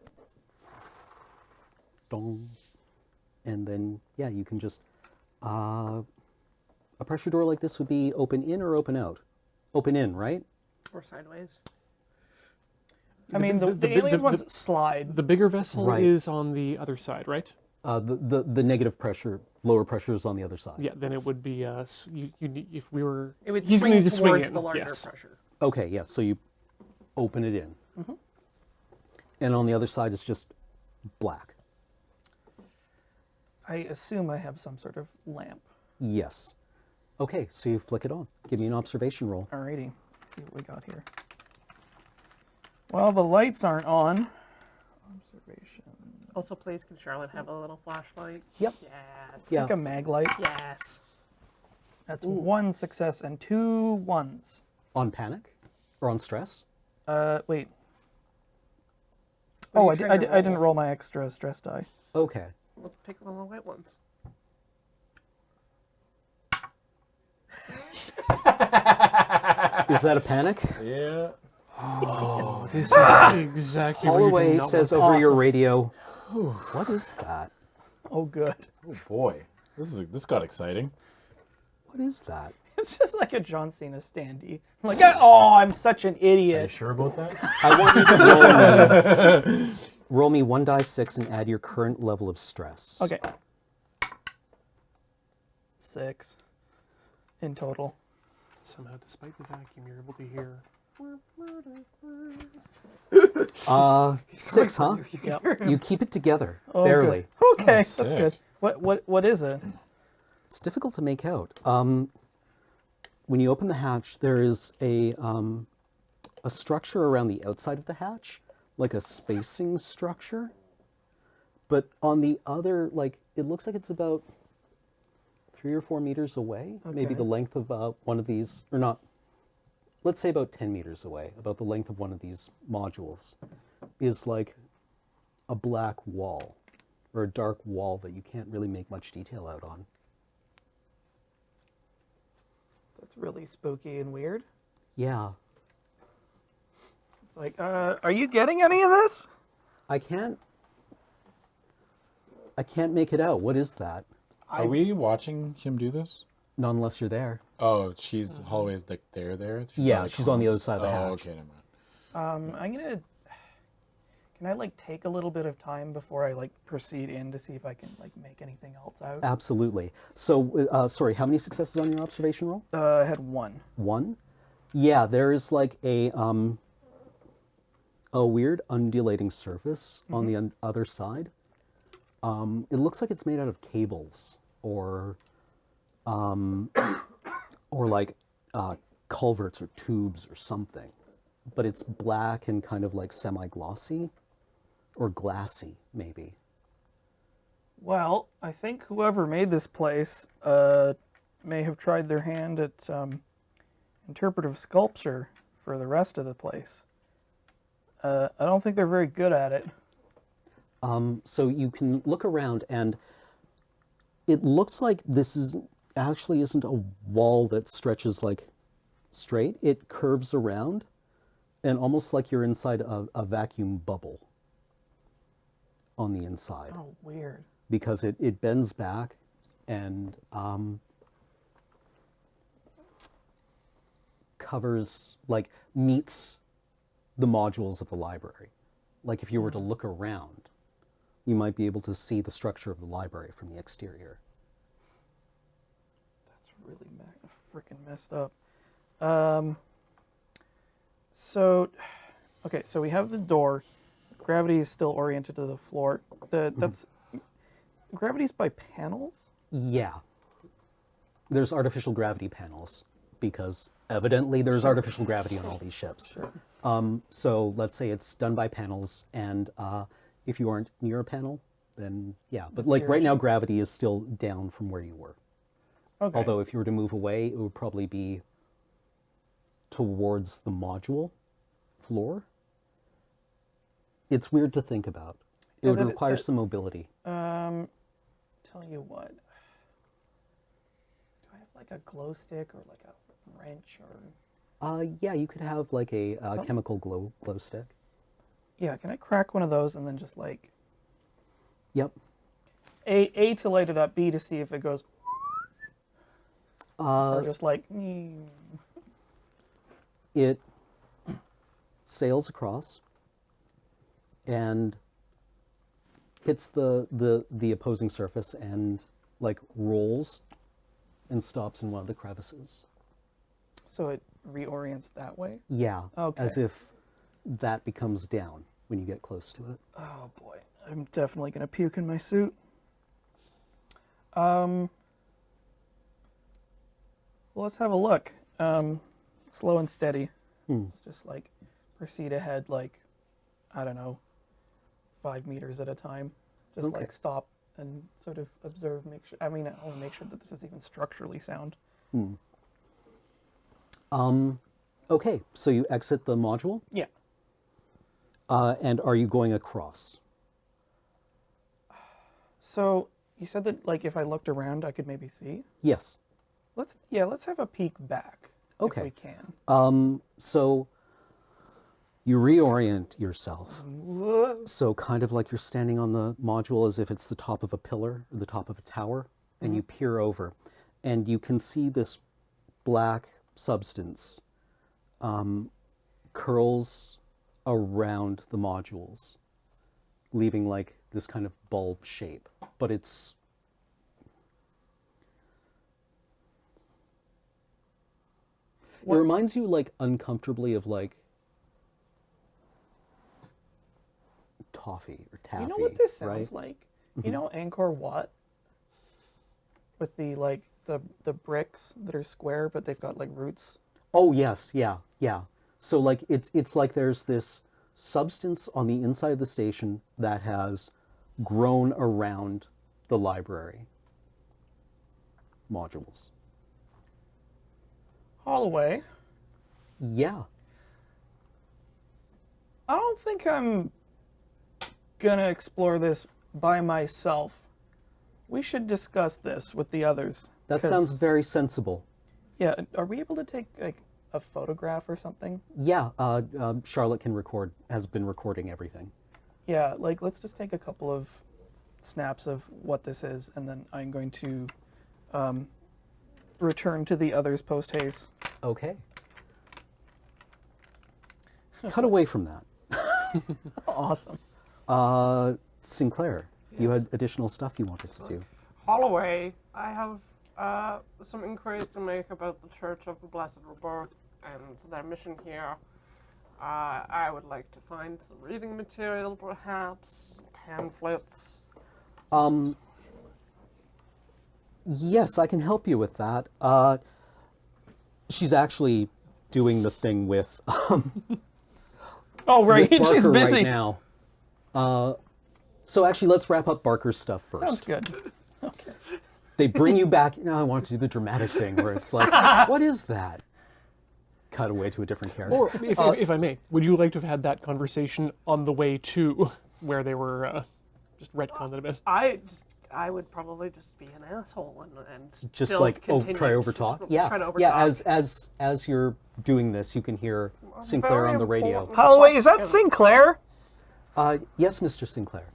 Dong. And then, yeah, you can just, a pressure door like this would be open in or open out? Open in, right? Or sideways. I mean, the alien ones slide. The bigger vessel Right. is on the other side, right? The negative pressure, lower pressure is on the other side. Yeah, then it would be you need, if we were. It would he's swing going to swing towards in. the larger Yes. pressure. Okay, yes, so you open it in. And on the other side it's just black. I assume I have some sort of lamp. Yes. Okay, so you flick it on. Give me an observation roll. Alrighty, let's see what we got here. Well, the lights aren't on. Observation. Also, please, can Charlotte have a little flashlight? Yep. Yes. Yeah. Like a mag light. Yes. That's one success and 2 ones. On panic? Or on stress? Wait. What are Oh, you I trying to didn't roll? roll my extra stress die. Okay. We'll pick one of the white ones. Is that a panic? Yeah. Oh, this is exactly what you Holloway do not says want. over your radio, what is that? Oh, good. Oh boy. This got exciting. What is that? It's just like a John Cena standee. I'm like, oh, I'm such an Are you idiot. sure about that? I want you to roll me 1d6 and add your current level of stress. Okay. 6 in total. Somehow, despite the vacuum, you're able to hear. 6, huh? Yep. You keep it together, Oh, barely. good. Okay, that's sick. good. What is it? It's difficult to make out. When you open the hatch, there is a structure around the outside of the hatch, like a spacing structure. But on the other, it looks like it's about 3 or 4 meters away. Maybe Okay. the length of one of these, or not, let's say about 10 meters away, about the length of one of these modules, is like a black wall, or a dark wall that you can't really make much detail out on. That's really spooky and weird. Yeah. It's like, are you getting any of this? I can't make it out. What is that? Are we watching him do this? Not unless you're there. Oh, she's Holloway's like there. Yeah, not she's on the other comms? side of the hatch. Oh, okay, never mind. I'm gonna. Can I like take a little bit of time before I like proceed in to see if I can like make anything else out? Absolutely. So, sorry, how many successes on your observation roll? I had one. One? Yeah, there is like a weird undulating surface on the other side. It looks like it's made out of cables or like culverts or tubes or something. But it's black and kind of like semi-glossy or glassy, maybe. Well, I think whoever made this place may have tried their hand at interpretive sculpture for the rest of the place. I don't think they're very good at it. So you can look around and it looks like this isn't a wall that stretches like straight. It curves around and almost like you're inside a vacuum bubble on the inside. Oh, weird. Because it bends back and covers, like meets the modules of the library. Like if you were to look around, you might be able to see the structure of the library from the exterior. That's really freaking messed up. So we have the door. Gravity is still oriented to the floor. That's gravity's by panels? Yeah. There's artificial gravity panels because evidently there's artificial gravity on all these ships. Sure. So let's say it's done by panels, and if you aren't near a panel, then yeah. But like right now, gravity is still down from where you were. Okay. Although if you were to move away, it would probably be towards the module floor. It's weird to think about. It would require some mobility. Tell you what. Do I have like a glow stick or like a wrench or? Yeah, you could have like a chemical glow stick. Yeah, can I crack one of those and then just like Yep. A to light it up, B to see if it goes, or just like. It sails across and hits the opposing surface and like rolls and stops in one of the crevices. So it reorients that way? Yeah, Okay. as if that becomes down when you get close to it. Oh boy, I'm definitely gonna puke in my suit. Well, let's have a look. Slow and steady. Let's just like proceed ahead, like, I don't know, 5 meters at a time. Just Okay. like stop and sort of observe, make sure. I want to make sure that this is even structurally sound. Okay, so you exit the module, Yeah. and are you going across? So you said that like if I looked around, I could maybe see. Yes. Let's have a peek back. Okay. If we can. So you reorient yourself. So kind of like you're standing on the module as if it's the top of a pillar or the top of a tower, and you peer over, and you can see this black substance curls around the modules, leaving like this kind of bulb shape, but it's it reminds you like uncomfortably of like toffee or taffy. You know what this sounds right? like? You know Angkor Wat? With the like the bricks that are square but they've got like roots. Oh yes, yeah. So like it's like there's this substance on the inside of the station that has grown around the library modules. Holloway, Yeah. I don't think I'm gonna explore this by myself. We should discuss this with the others. That 'cause sounds very sensible. Yeah, are we able to take like a photograph or something? Yeah, Charlotte has been recording everything. Yeah, like let's just take a couple of snaps of what this is, and then I'm going to return to the others post haste. Okay. Cut away from that. Awesome. Sinclair, you had additional stuff you wanted to do. Holloway, I have some inquiries to make about the Church of the Blessed Rebirth and their mission here. I would like to find some reading material, perhaps, pamphlets. Yes, I can help you with that. She's actually doing the thing with Oh, right. with Barker She's busy. right now. So actually, let's wrap up Barker's stuff first. Sounds good. Okay. They bring you back. Now I want to do the dramatic thing where it's like, what is that? Cut away to a different character. Or, if I may, would you like to have had that conversation on the way to where they were just retconned a bit? I would probably just be an asshole and Just still like continue, try over talk. just Yeah, try to yeah. overtalk. As you're doing this, you can hear Sinclair Very on the radio. important Holloway, is that question. Sinclair? Yes, Mr. Sinclair.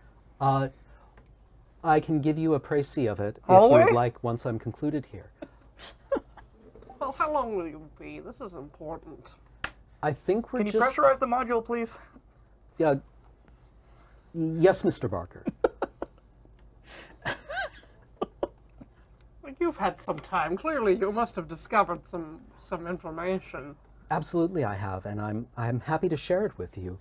I can give you a précis of it if Holloway? you'd like once I'm concluded here. Well, how long will you be? This is important. I think we're Can you just. pressurize the module, please? Yeah. Yes, Mr. Barker. Well, you've had some time. Clearly, you must have discovered some information. Absolutely, I have, and I'm happy to share it with you.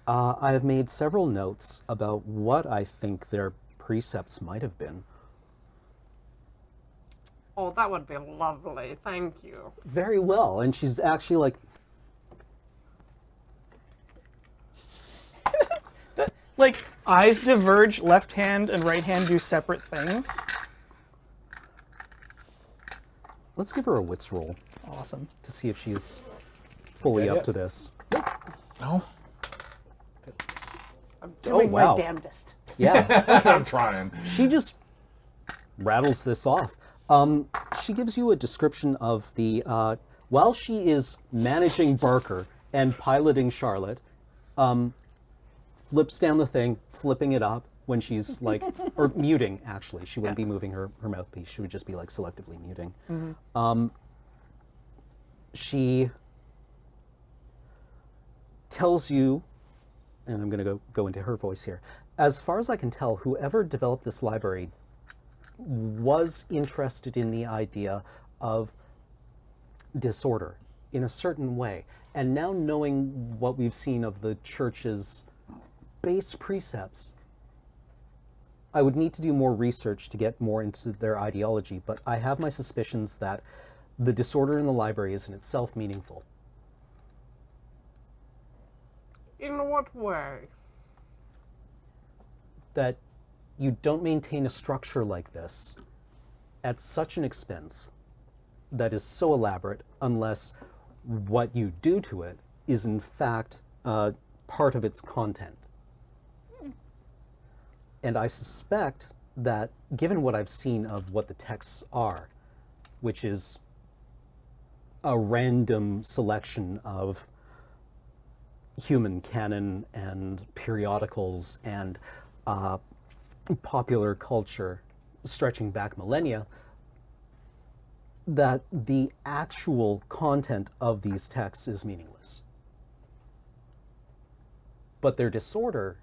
I have made several notes about what I think their precepts might have been. Oh, that would be lovely. Thank you. Very well, and she's actually like, Like, eyes diverge, left hand and right hand do separate things. let's give her a wits roll Awesome. to see if she's fully up to this. No? I'm doing wow. my damnedest. Yeah, I'm trying. she just rattles this off. She gives you a description of the, while she is managing Barker and piloting Charlotte, flips down the thing, flipping it up when she's like, or muting actually. She wouldn't be moving her mouthpiece. She would just be like selectively muting. She tells you, and I'm going to go into her voice here. As far as I can tell, whoever developed this library was interested in the idea of disorder in a certain way. And now knowing what we've seen of the church's base precepts, I would need to do more research to get more into their ideology, but I have my suspicions that the disorder in the library is in itself meaningful. In what way? That you don't maintain a structure like this at such an expense that is so elaborate unless what you do to it is in fact part of its content. And I suspect that given what I've seen of what the texts are, which is a random selection of human canon and periodicals and popular culture stretching back millennia, that the actual content of these texts is meaningless. But their disorder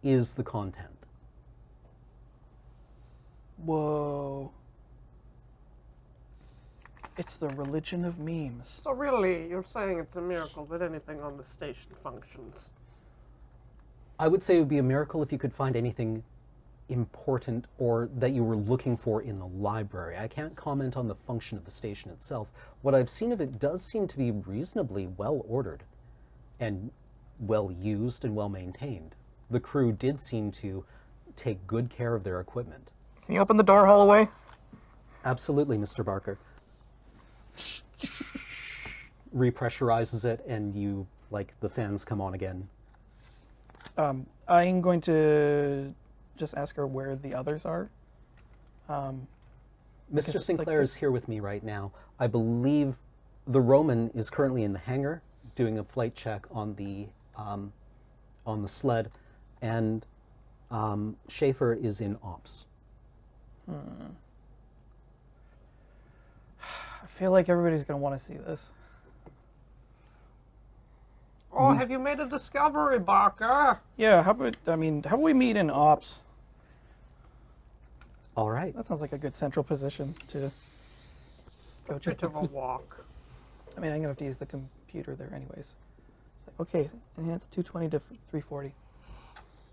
is the content. Whoa. It's the religion of memes. So really, you're saying it's a miracle that anything on the station functions. I would say it would be a miracle if you could find anything important or that you were looking for in the library. I can't comment on the function of the station itself. What I've seen of it does seem to be reasonably well ordered and well used and well maintained. The crew did seem to take good care of their equipment. Can you open the door, Holloway? Absolutely, Mr. Barker. Repressurizes it and you, like, the fans come on again. I'm going to just ask her where the others are. Mr. Sinclair is here with me right now. I believe the Roman is currently in the hangar doing a flight check on the sled, and Schaefer is in ops. I feel like everybody's going to want to see this. Oh, have you made a discovery, Barker? Yeah, how about we meet in ops? All right. That sounds like a good central position to go check. Bit of a walk. I mean, I'm going to have to use the computer there anyways. It's like, okay, enhance 220 to 340.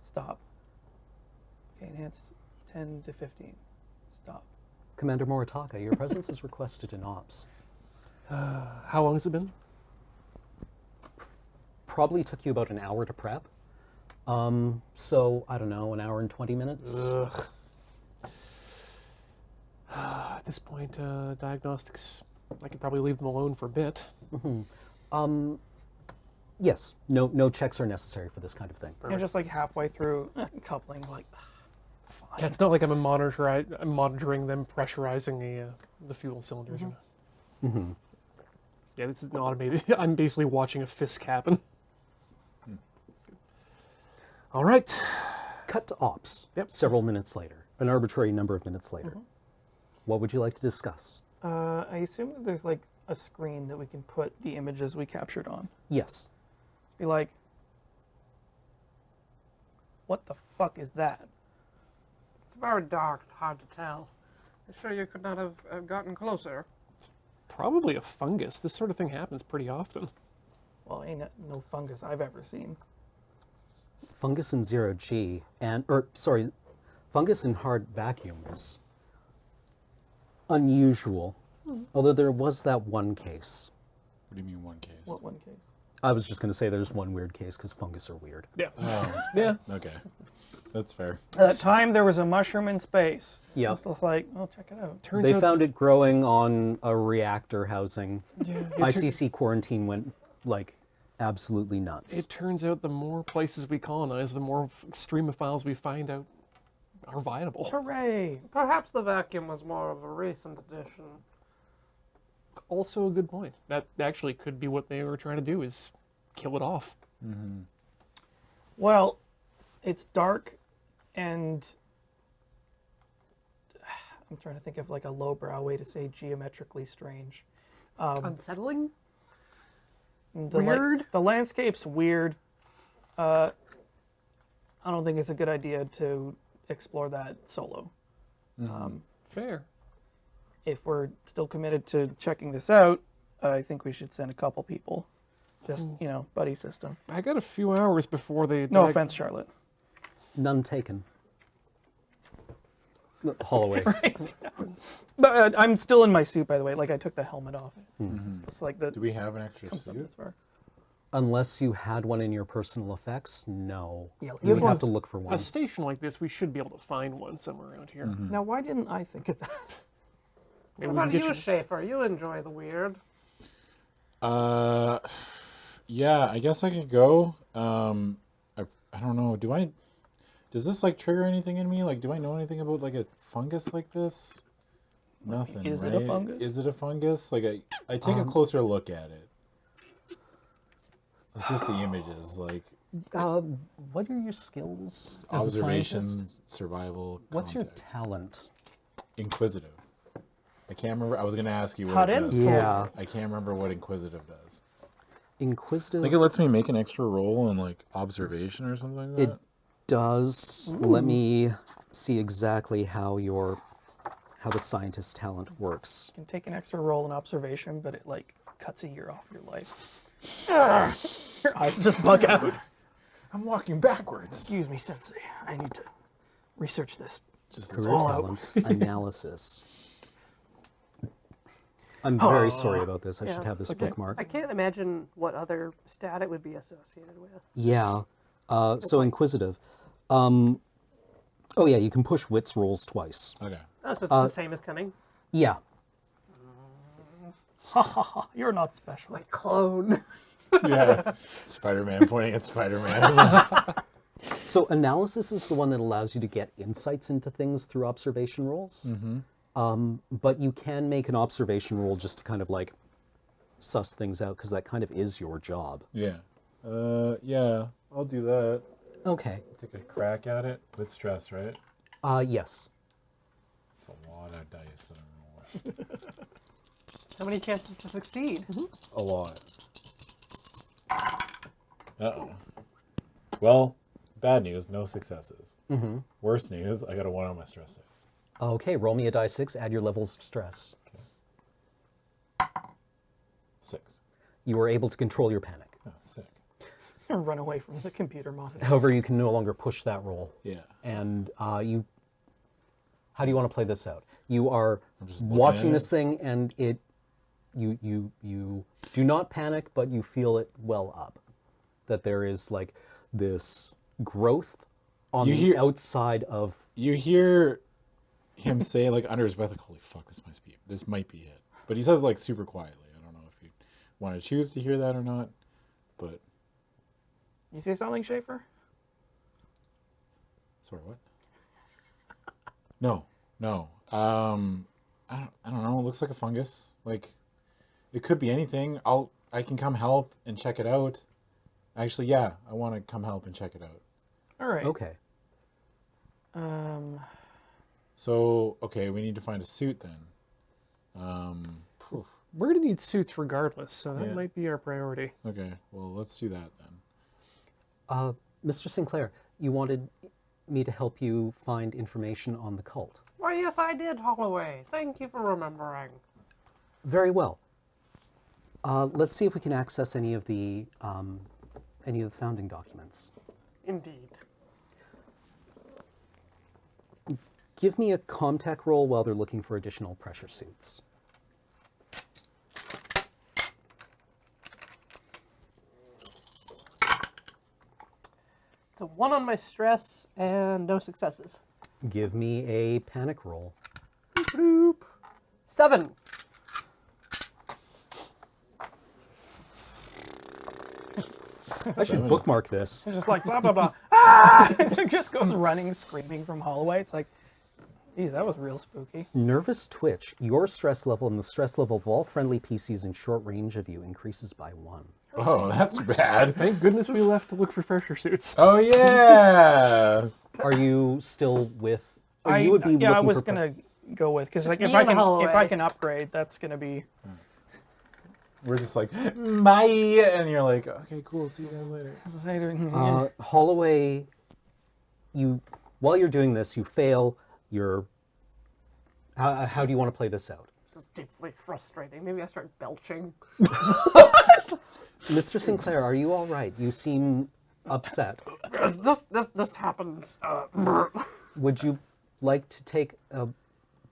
Stop. Okay, enhance 10 to 15. Stop. Commander Moritaka, your presence is requested in ops. How long has it been? Probably took you about an hour to prep. So, I don't know, an hour and 20 minutes? Ugh. At this point, diagnostics, I could probably leave them alone for a bit. Yes, no checks are necessary for this kind of thing. You're just like halfway through coupling, like, fine. Yeah, it's not like I'm monitoring them pressurizing the fuel cylinders. Yeah, this is an automated. I'm basically watching a fist happen. All right. Cut to ops. Yep. Several minutes later, an arbitrary number of minutes later. What would you like to discuss? I assume that there's like a screen that we can put the images we captured on. Yes. Be like, what the fuck is that? It's very dark, hard to tell. I'm sure you could not have gotten closer. Probably a fungus. This sort of thing happens pretty often. Well, ain't no fungus I've ever seen. Fungus in 0G, fungus in hard vacuum is unusual. Although there was that one case. What do you mean one case? What one case? I was just going to say there's one weird case because fungus are weird. Yeah. Oh, Yeah. okay. That's fair. At that time, there was a mushroom in space. Yep. It's just like, oh, check it out. Turns They out found it growing on a reactor housing. Yeah, ICC quarantine went like absolutely nuts. it turns out the more places we colonize, the more extremophiles we find out are viable. Hooray! Perhaps the vacuum was more of a recent addition. Also a good point. That actually could be what they were trying to do, is kill it off. Well, it's dark, and I'm trying to think of like a lowbrow way to say geometrically strange. Unsettling? Weird? The landscape's weird. I don't think it's a good idea to explore that solo. Fair. If we're still committed to checking this out, I think we should send a couple people. Just, buddy system. I got a few hours before they... No offense, Charlotte. None taken. Holloway. But I'm still in my suit, by the way. Like, I took the helmet off. It's like the... Do we have an extra comes up suit? this far. Unless you had one in your personal effects, no. Yeah, you would this have to one's- look for one. A station like this, we should be able to find one somewhere around here. Now, why didn't I think of that? Maybe What we can about get you, Schaefer? You enjoy the weird. Yeah, I guess I could go. I don't know. Does this like trigger anything in me? Like, do I know anything about like a fungus like this? Nothing. Is it right? a fungus? Is it a fungus? Like, I take a closer look at it. It's just the images, like What are your skills as a observation, scientist? survival. What's your contact. talent? Inquisitive? I can't remember. I was gonna ask you what Cut it in? does. Yeah. I can't remember what inquisitive does. Inquisitive I think it lets me make an extra roll in like observation or something like that. It does. Let me see exactly how the scientist talent works. You can take an extra roll in observation, but it like cuts a year off your life. Your eyes just bug out. I'm walking backwards. Excuse me, Sensei. I need to research this. Just this Career all out. talents analysis. I'm very sorry about this. I should have this okay. bookmarked. I can't imagine what other stat it would be associated with. Yeah. So inquisitive. Oh yeah, you can push wits rolls twice. Okay. Oh, so it's the same as cunning? Yeah. Ha ha ha! You're not special. My clone. Yeah. Spider-Man pointing at Spider-Man. So analysis is the one that allows you to get insights into things through observation rolls. But you can make an observation roll just to kind of like suss things out, because that kind of is your job. Yeah. Yeah, I'll do that. Okay. Take a crack at it with stress, right? Yes. It's a lot of dice that I'm rolling. How many chances to succeed? A lot. Uh-oh. Well, bad news, no successes. Worst news, I got a 1 on my stress dice. Okay, roll me a die 6, add your levels of stress. 6. You are able to control your panic. Oh, sick. Run away from the computer monitor. However, you can no longer push that roll. Yeah. And how do you want to play this out? You are just looking watching at this it. thing, and you do not panic, but you feel it well up. That there is like this growth on You the hear- outside of. You hear him say, like, under his breath, like, holy fuck, this might be it. But he says, like, super quietly. I don't know if you want to choose to hear that or not, but... You say something, Schaefer? Sorry, what? No. I don't know. It looks like a fungus. Like, it could be anything. I can come help and check it out. Actually, yeah, I want to come help and check it out. All right. Okay. So, okay, we need to find a suit then. We're going to need suits regardless, so that Yeah. might be our priority. Okay, well, let's do that then. Mr. Sinclair, you wanted me to help you find information on the cult. Why, yes, I did, Holloway. Thank you for remembering. Very well. Let's see if we can access any of the founding documents. Indeed. Give me a comtech roll while they're looking for additional pressure suits. It's a 1 on my stress and no successes. Give me a panic roll. Bloop. 7. I should bookmark this. It's just like blah blah blah. Ah! It just goes running, screaming from Holloway. It's like, geez, that was real spooky. Nervous twitch. Your stress level and the stress level of all friendly PCs in short range of you increases by 1. Oh, that's bad. Thank goodness we left to look for pressure suits. Oh, yeah! Are you still with? Or you would be I looking was for gonna go with because like me if I and can Holloway. upgrade, that's gonna be. We're just like, bye! And you're like, okay, cool, see you guys later. Holloway. While you're doing this, you fail. How do you want to play this out? This is deeply frustrating. Maybe I start belching. Mr. Sinclair, are you all right? You seem upset. This happens. Would you like to take a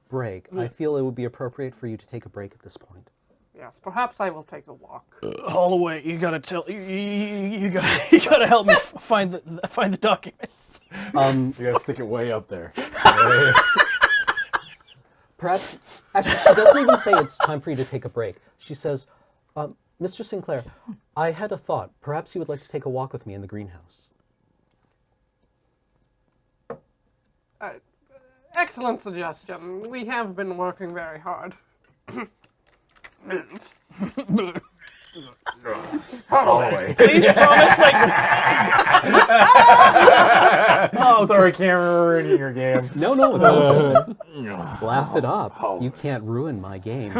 break? I feel it would be appropriate for you to take a break at this point. Yes, perhaps I will take a walk. Holloway, you gotta tell you gotta help me find the documents. You gotta stick it way up there. Perhaps, actually, she doesn't even say it's time for you to take a break. She says, Mr. Sinclair, I had a thought. Perhaps you would like to take a walk with me in the greenhouse. Excellent suggestion. We have been working very hard. Holloway. Please promise like Sorry, can't ruin your game. No, it's all good. Laugh it up. You can't ruin my game.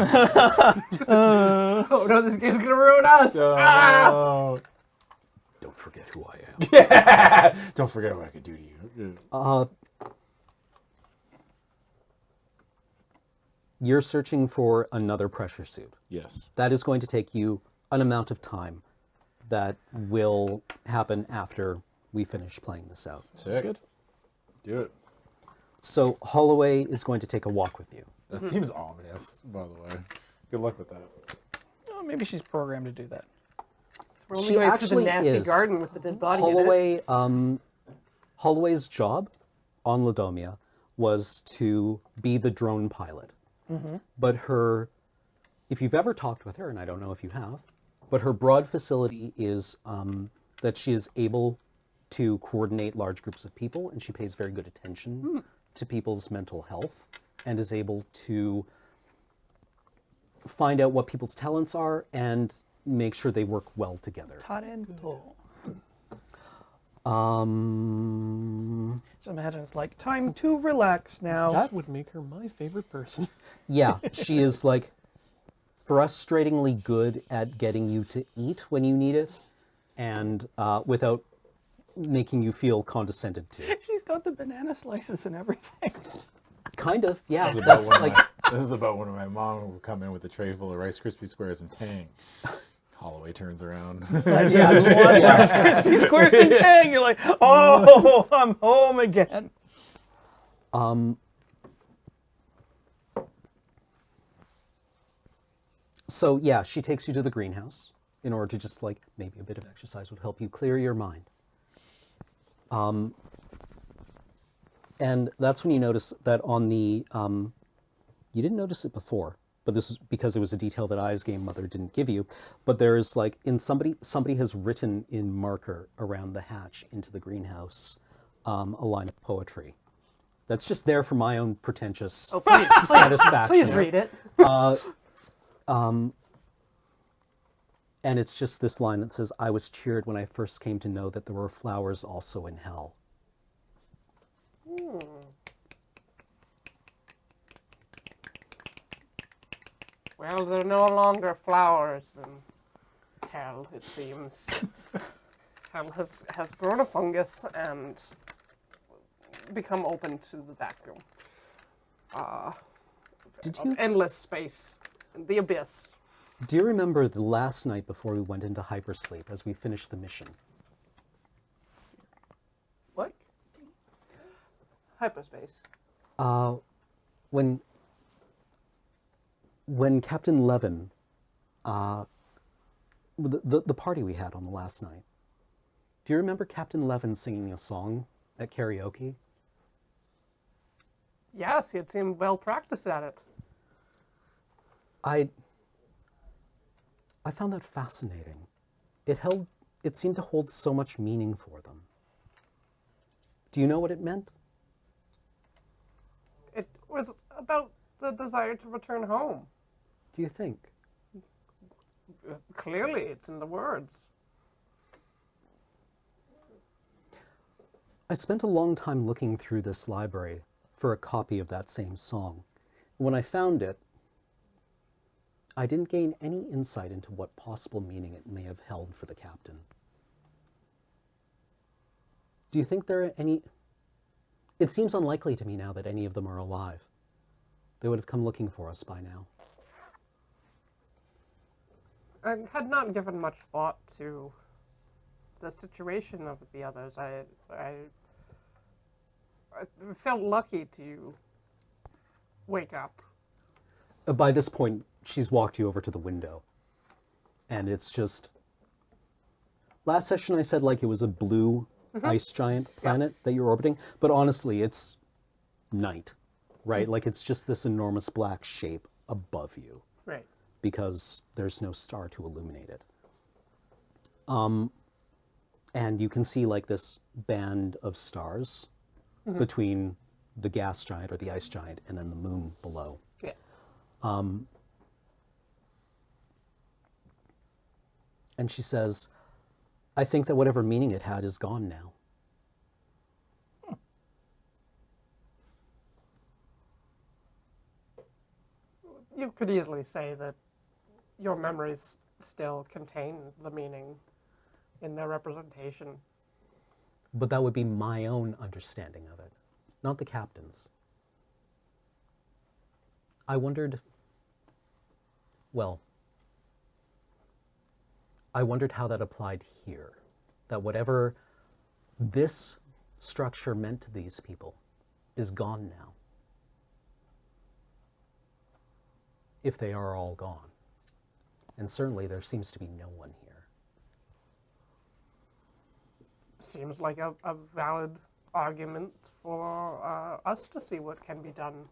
Oh no, this game's gonna ruin us! Oh, Don't forget who I am. don't forget what I could do to you. You're searching for another pressure suit. Yes. That is going to take you an amount of time that will happen after we finish playing this out. Sick. Good. Do it. So Holloway is going to take a walk with you. That seems ominous, by the way. Good luck with that. oh, maybe she's programmed to do that. We're She only way through actually the nasty is. garden with the dead body in it. Holloway's job on Laudomia was to be the drone pilot. But if you've ever talked with her, and I don't know if you have, but her broad facility is that she is able to coordinate large groups of people, and she pays very good attention to people's mental health. and is able to find out what people's talents are and make sure they work well together. Talento. Just Um, imagine it's like, time to relax now. That would make her my favorite person. yeah, she is like frustratingly good at getting you to eat when you need it, and without making you feel condescended to. She's got the banana slices and everything. Kind of, yeah. This is That's about like, this is about when my mom would come in with a tray full of Rice Krispie squares and Tang. Holloway turns around. Yeah, just one Rice Krispie squares and Tang. You're like, oh, I'm home again. So yeah, she takes you to the greenhouse in order to just like, maybe a bit of exercise would help you clear your mind. And that's when you notice that on the, you didn't notice it before, but this is because it was a detail that I's game mother didn't give you, but there's like, somebody has written in marker around the hatch into the greenhouse, a line of poetry. That's just there for my own pretentious Oh, please, satisfaction. please read it. And it's just this line that says, "I was cheered when I first came to know that there were flowers also in hell." Well, they're no longer flowers in hell, it seems. Hell has grown a fungus and become open to the vacuum. Did Of you endless space, the abyss. Do you remember the last night before we went into hypersleep as we finished the mission? What? Hyperspace. When Captain Levin, the party we had on the last night, do you remember Captain Levin singing a song at karaoke? Yes, he had seemed well practiced at it. I found that fascinating. It seemed to hold so much meaning for them. Do you know what it meant? It was about the desire to return home. Do you think? Clearly, it's in the words. I spent a long time looking through this library for a copy of that same song. When I found it, I didn't gain any insight into what possible meaning it may have held for the captain. Do you think there are any... It seems unlikely to me now that any of them are alive. They would have come looking for us by now. I had not given much thought to the situation of the others. I felt lucky to wake up. By this point, she's walked you over to the window. And it's just... Last session I said like it was a blue ice giant planet that you're orbiting, but honestly it's night, right? Like it's just this enormous black shape above you. Right. Because there's no star to illuminate it. And you can see like this band of stars between the gas giant or the ice giant and then the moon below. Yeah. And she says, "I think that whatever meaning it had is gone now." You could easily say that your memories still contain the meaning in their representation. But that would be my own understanding of it, not the captain's. I wondered how that applied here. That whatever this structure meant to these people is gone now. If they are all gone. And certainly there seems to be no one here. Seems like a valid argument for us to see what can be done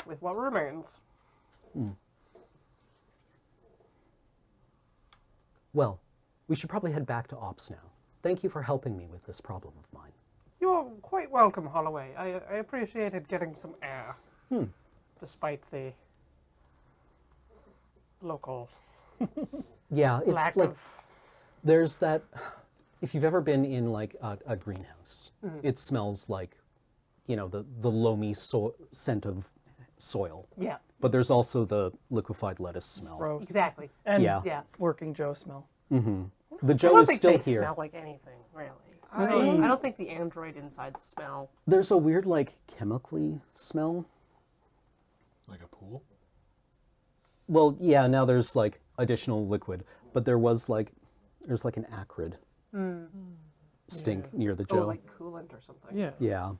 with what remains. Well, we should probably head back to Ops now. Thank you for helping me with this problem of mine. You're quite welcome, Holloway. I appreciated getting some air. despite the local Yeah, it's lack like of. there's that. If you've ever been in like a greenhouse, it smells like, the loamy scent of soil. Yeah, But there's also the liquefied lettuce smell. Gross. exactly. And Yeah. working Joe smell. The I Joe don't is think still they here. smell like anything, really. I- I don't think the android insides smell. There's a weird like chemically smell. Like a pool? Well, yeah, now there's like additional liquid, but there's like an acrid stink near the Oh, Joe. like coolant or something. Yeah, Yeah.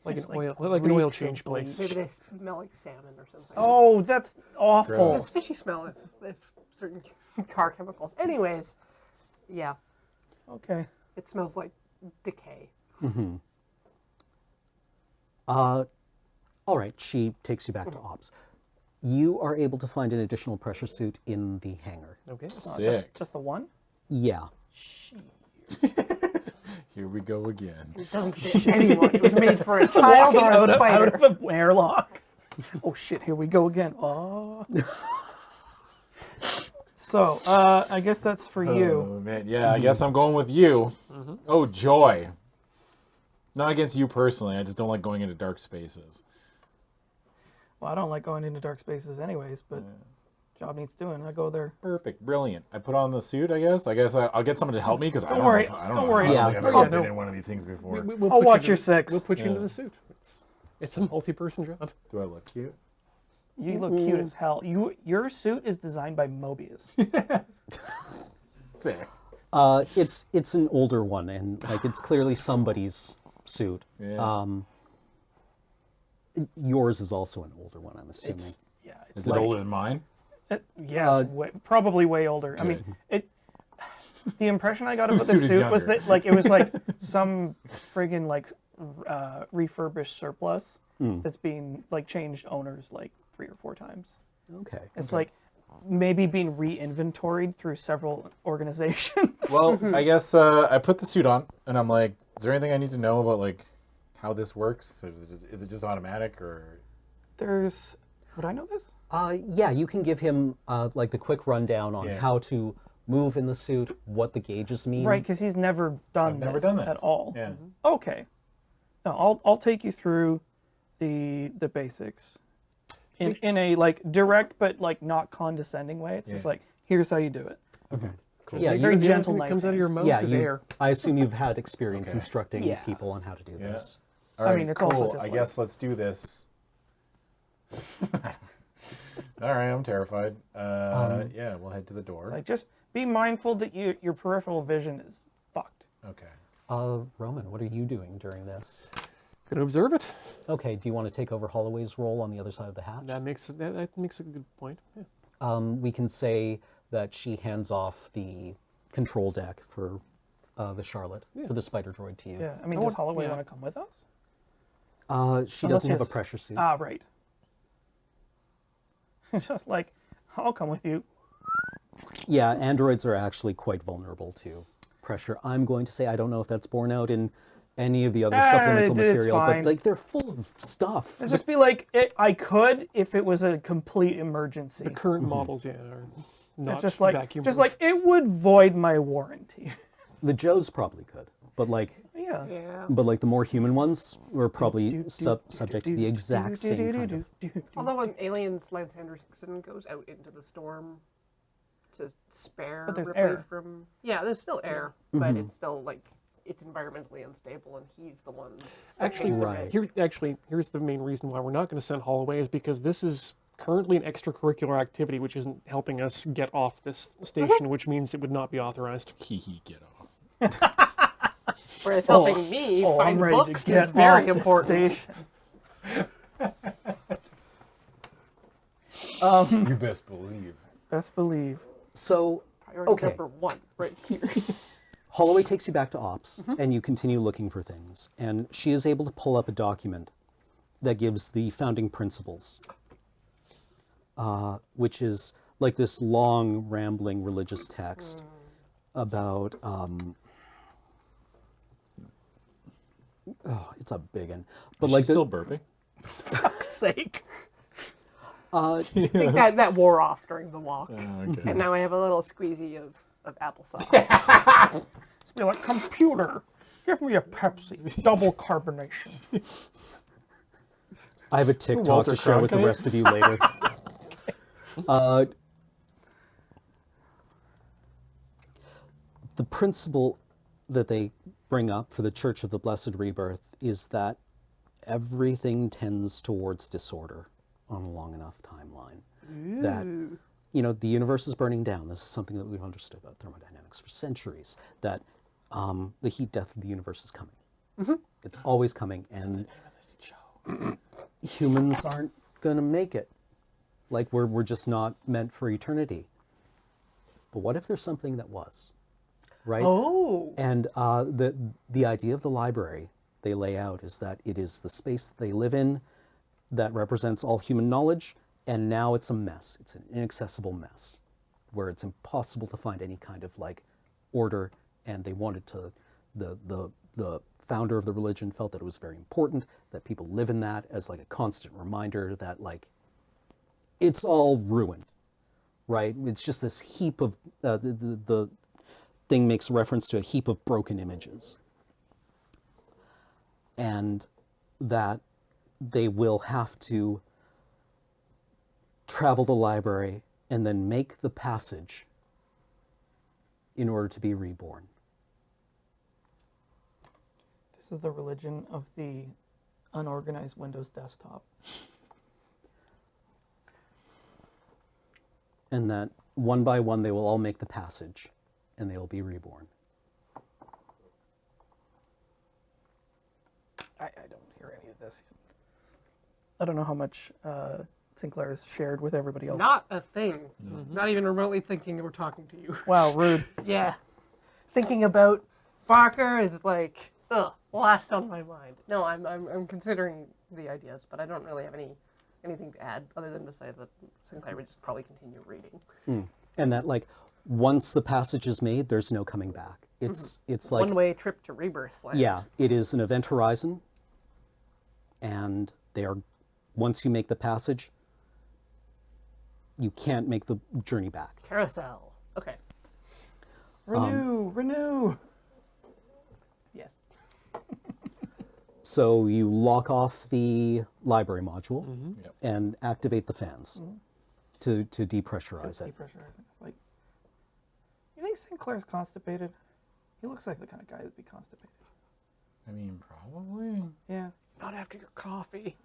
like It's an like oil, like an oil reeks of change place. Maybe they smell like salmon or something. Oh, that's awful. Gross. It's fishy smell if certain car chemicals. Anyways, yeah, Okay. it smells like decay. All right, she takes you back to ops. You are able to find an additional pressure suit in the hangar. Okay. Sick. Just the one? Yeah. Here we go again. It doesn't fit anyone. It was made for a child or a out spider. of an airlock. Oh shit! Here we go again. Oh. So, I guess that's for you. Oh, man. Yeah, I guess I'm going with you. Oh, joy. Not against you personally. I just don't like going into dark spaces. Well, I don't like going into dark spaces anyways, but job needs doing. I go there. Perfect. Brilliant. I put on the suit, I guess. I'll get someone to help me because I don't worry. know. I don't Don't know. worry. I don't Yeah. think I've Oh, ever yeah, been no. in one of these things before. We'll I'll put watch you your into- six. We'll put you into Yeah. the suit. It's a multi-person job. Do I look cute? You look cute as hell. Your suit is designed by Mobius. Sick. It's an older one, and like it's clearly somebody's suit. Yeah. Yours is also an older one, I'm assuming. Yeah, Is it's it like, older than mine? yes, probably way older. I mean, Good. it. The impression I got Whose about the suit is suit was younger? that like it was like some friggin' like refurbished surplus that's being like changed owners like 3 or 4 times. Okay. It's like maybe being re-inventoried through several organizations. Well, I guess I put the suit on, and I'm like, is there anything I need to know about like how this works? Or is it just automatic, or? There's. Would I know this? Yeah, you can give him like the quick rundown on Yeah. how to move in the suit, what the gauges mean. Right, because he's never done I've never this done this at all. Yeah. Okay. No, I'll take you through the basics in a like direct but like not condescending way. It's just Yeah. like here's how you do it. Yeah, Very you, The only gentle thing that knife comes out of your mouth yeah, is you, air. I assume you've had experience Okay. instructing Yeah. people on how to do Yeah. this. All right, mean, it's cool. also just I like- guess let's do this. All right, I'm terrified. Yeah, we'll head to the door. Like just be mindful that your peripheral vision is fucked. Okay. Roman, what are you doing during this? Gonna observe it. Okay, do you want to take over Holloway's role on the other side of the hatch? That makes a good point. Yeah. We can say that she hands off the control deck for the Charlotte, for the spider droid to you. Yeah. I mean, I does want- Holloway yeah. want to come with us? She Unless doesn't have a his- pressure suit. Ah, right. Just like I'll come with you. Yeah, androids are actually quite vulnerable to pressure. I'm going to say I don't know if that's borne out in any of the other supplemental it's material, fine. but like they're full of stuff. It'd just be like I could if it was a complete emergency. The current models, yeah, are not It's just like vacuum just proof. like it would void my warranty. The Joes probably could, but like Yeah. the more human ones were probably subject to the exact same kind of. Although when aliens, Lance Henriksen goes out into the storm to spare But there's Ripley air. from. Yeah, there's still air, but it's still like it's environmentally unstable, and he's the one. that Actually, takes the Right. risk. here's the main reason why we're not going to send Holloway is because this is currently an extracurricular activity which isn't helping us get off this station, which means it would not be authorized. Hee get off. Whereas helping me I'm find ready books to get is very off the important. station. You best believe. Best believe. So Priority Okay. number 1, right here. Holloway takes you back to ops, and you continue looking for things. And she is able to pull up a document that gives the founding principles, which is like this long, rambling religious text about. It's a big one, but Is like she still burping? sake. I think that wore off during the walk. Okay. And now I have a little squeezy of applesauce. Be like, computer, give me a Pepsi, double carbonation. I have a TikTok Walter to share with the Cronkite? rest of you later. The principle that they bring up for the Church of the Blessed Rebirth is that everything tends towards disorder on a long enough timeline. That, the universe is burning down. This is something that we've understood about thermodynamics for centuries, that the heat death of the universe is coming. It's always coming, and humans aren't going to make it. Like, we're just not meant for eternity. But what if there's something that was? Right? Oh. And the idea of the library they lay out is that it is the space that they live in that represents all human knowledge, and now it's a mess. It's an inaccessible mess where it's impossible to find any kind of order, and they wanted to, the founder of the religion felt that it was very important that people live in that as a constant reminder that it's all ruined, right? It's just this heap of, the thing makes reference to a heap of broken images. And that they will have to travel the library and then make the passage in order to be reborn. This is the religion of the unorganized Windows desktop. And that one by one they will all make the passage and they will be reborn. I don't hear any of this yet. I don't know how much Sinclair has shared with everybody else. Not a thing. Not even remotely thinking we're talking to you. Wow, rude. Yeah. Thinking about Barker is last on my mind. No, I'm considering the ideas, but I don't really have anything to add other than to say that Sinclair would just probably continue reading. And that once the passage is made, there's no coming back. It's like One-way trip to Rebirth Land. yeah, it is an event horizon, and once you make the passage, you can't make the journey back. Carousel. Okay. Renew. Yes. So you lock off the library module Yep. and activate the fans to depressurize It's it. depressurizing. It's like, you think Sinclair's constipated? He looks like the kind of guy that'd be constipated. I mean, probably. Yeah. Not after your coffee.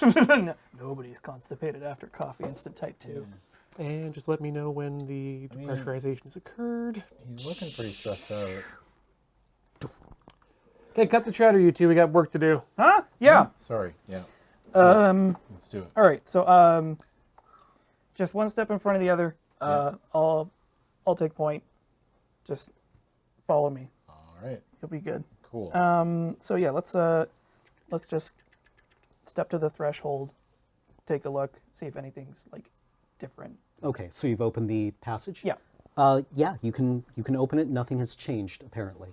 No, nobody's constipated after coffee. Instant type 2. And just let me know when the I mean- depressurization has occurred. He's looking pretty stressed out. Okay, cut the chatter, you two. We got work to do. Huh? Yeah. Sorry. Yeah. Um. Let's do it. All right. So just one step in front of the other. I'll take point. Just follow me. All right. You'll be good. Cool. So yeah, let's just step to the threshold, take a look, see if anything's different. Okay, so you've opened the passage? Yeah. Yeah, you can open it. Nothing has changed, apparently.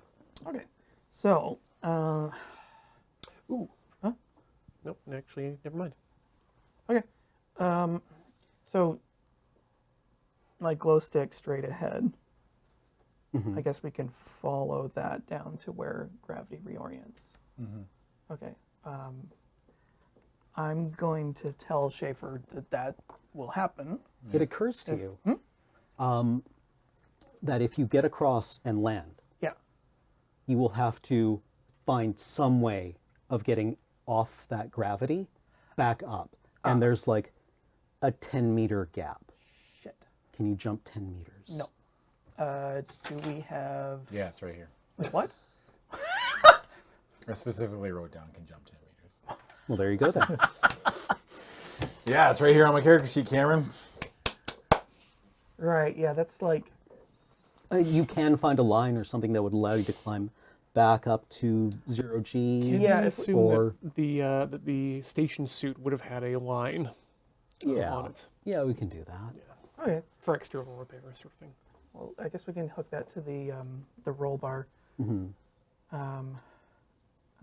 Okay. So Ooh. Huh? Nope, actually, never mind. okay. So glow stick straight ahead. I guess we can follow that down to where gravity reorients. Okay. I'm going to tell Schaefer that will happen. It occurs to you that if you get across and land, Yeah. you will have to find some way of getting off that gravity back up. And there's a 10-meter gap. Shit. Can you jump 10 meters? No. Do we have... Yeah, it's right here. Wait, what? I specifically wrote down can jump 10 meters. Well, there you go then. Yeah, it's right here on my character sheet, Cameron. Right, yeah, that's You can find a line or something that would allow you to climb back up to 0G. Can Yeah, we if- assume or that the station suit would have had a line yeah, on it yeah, we can do that. Okay. for external repair sort of thing? Well, I guess we can hook that to the roll bar.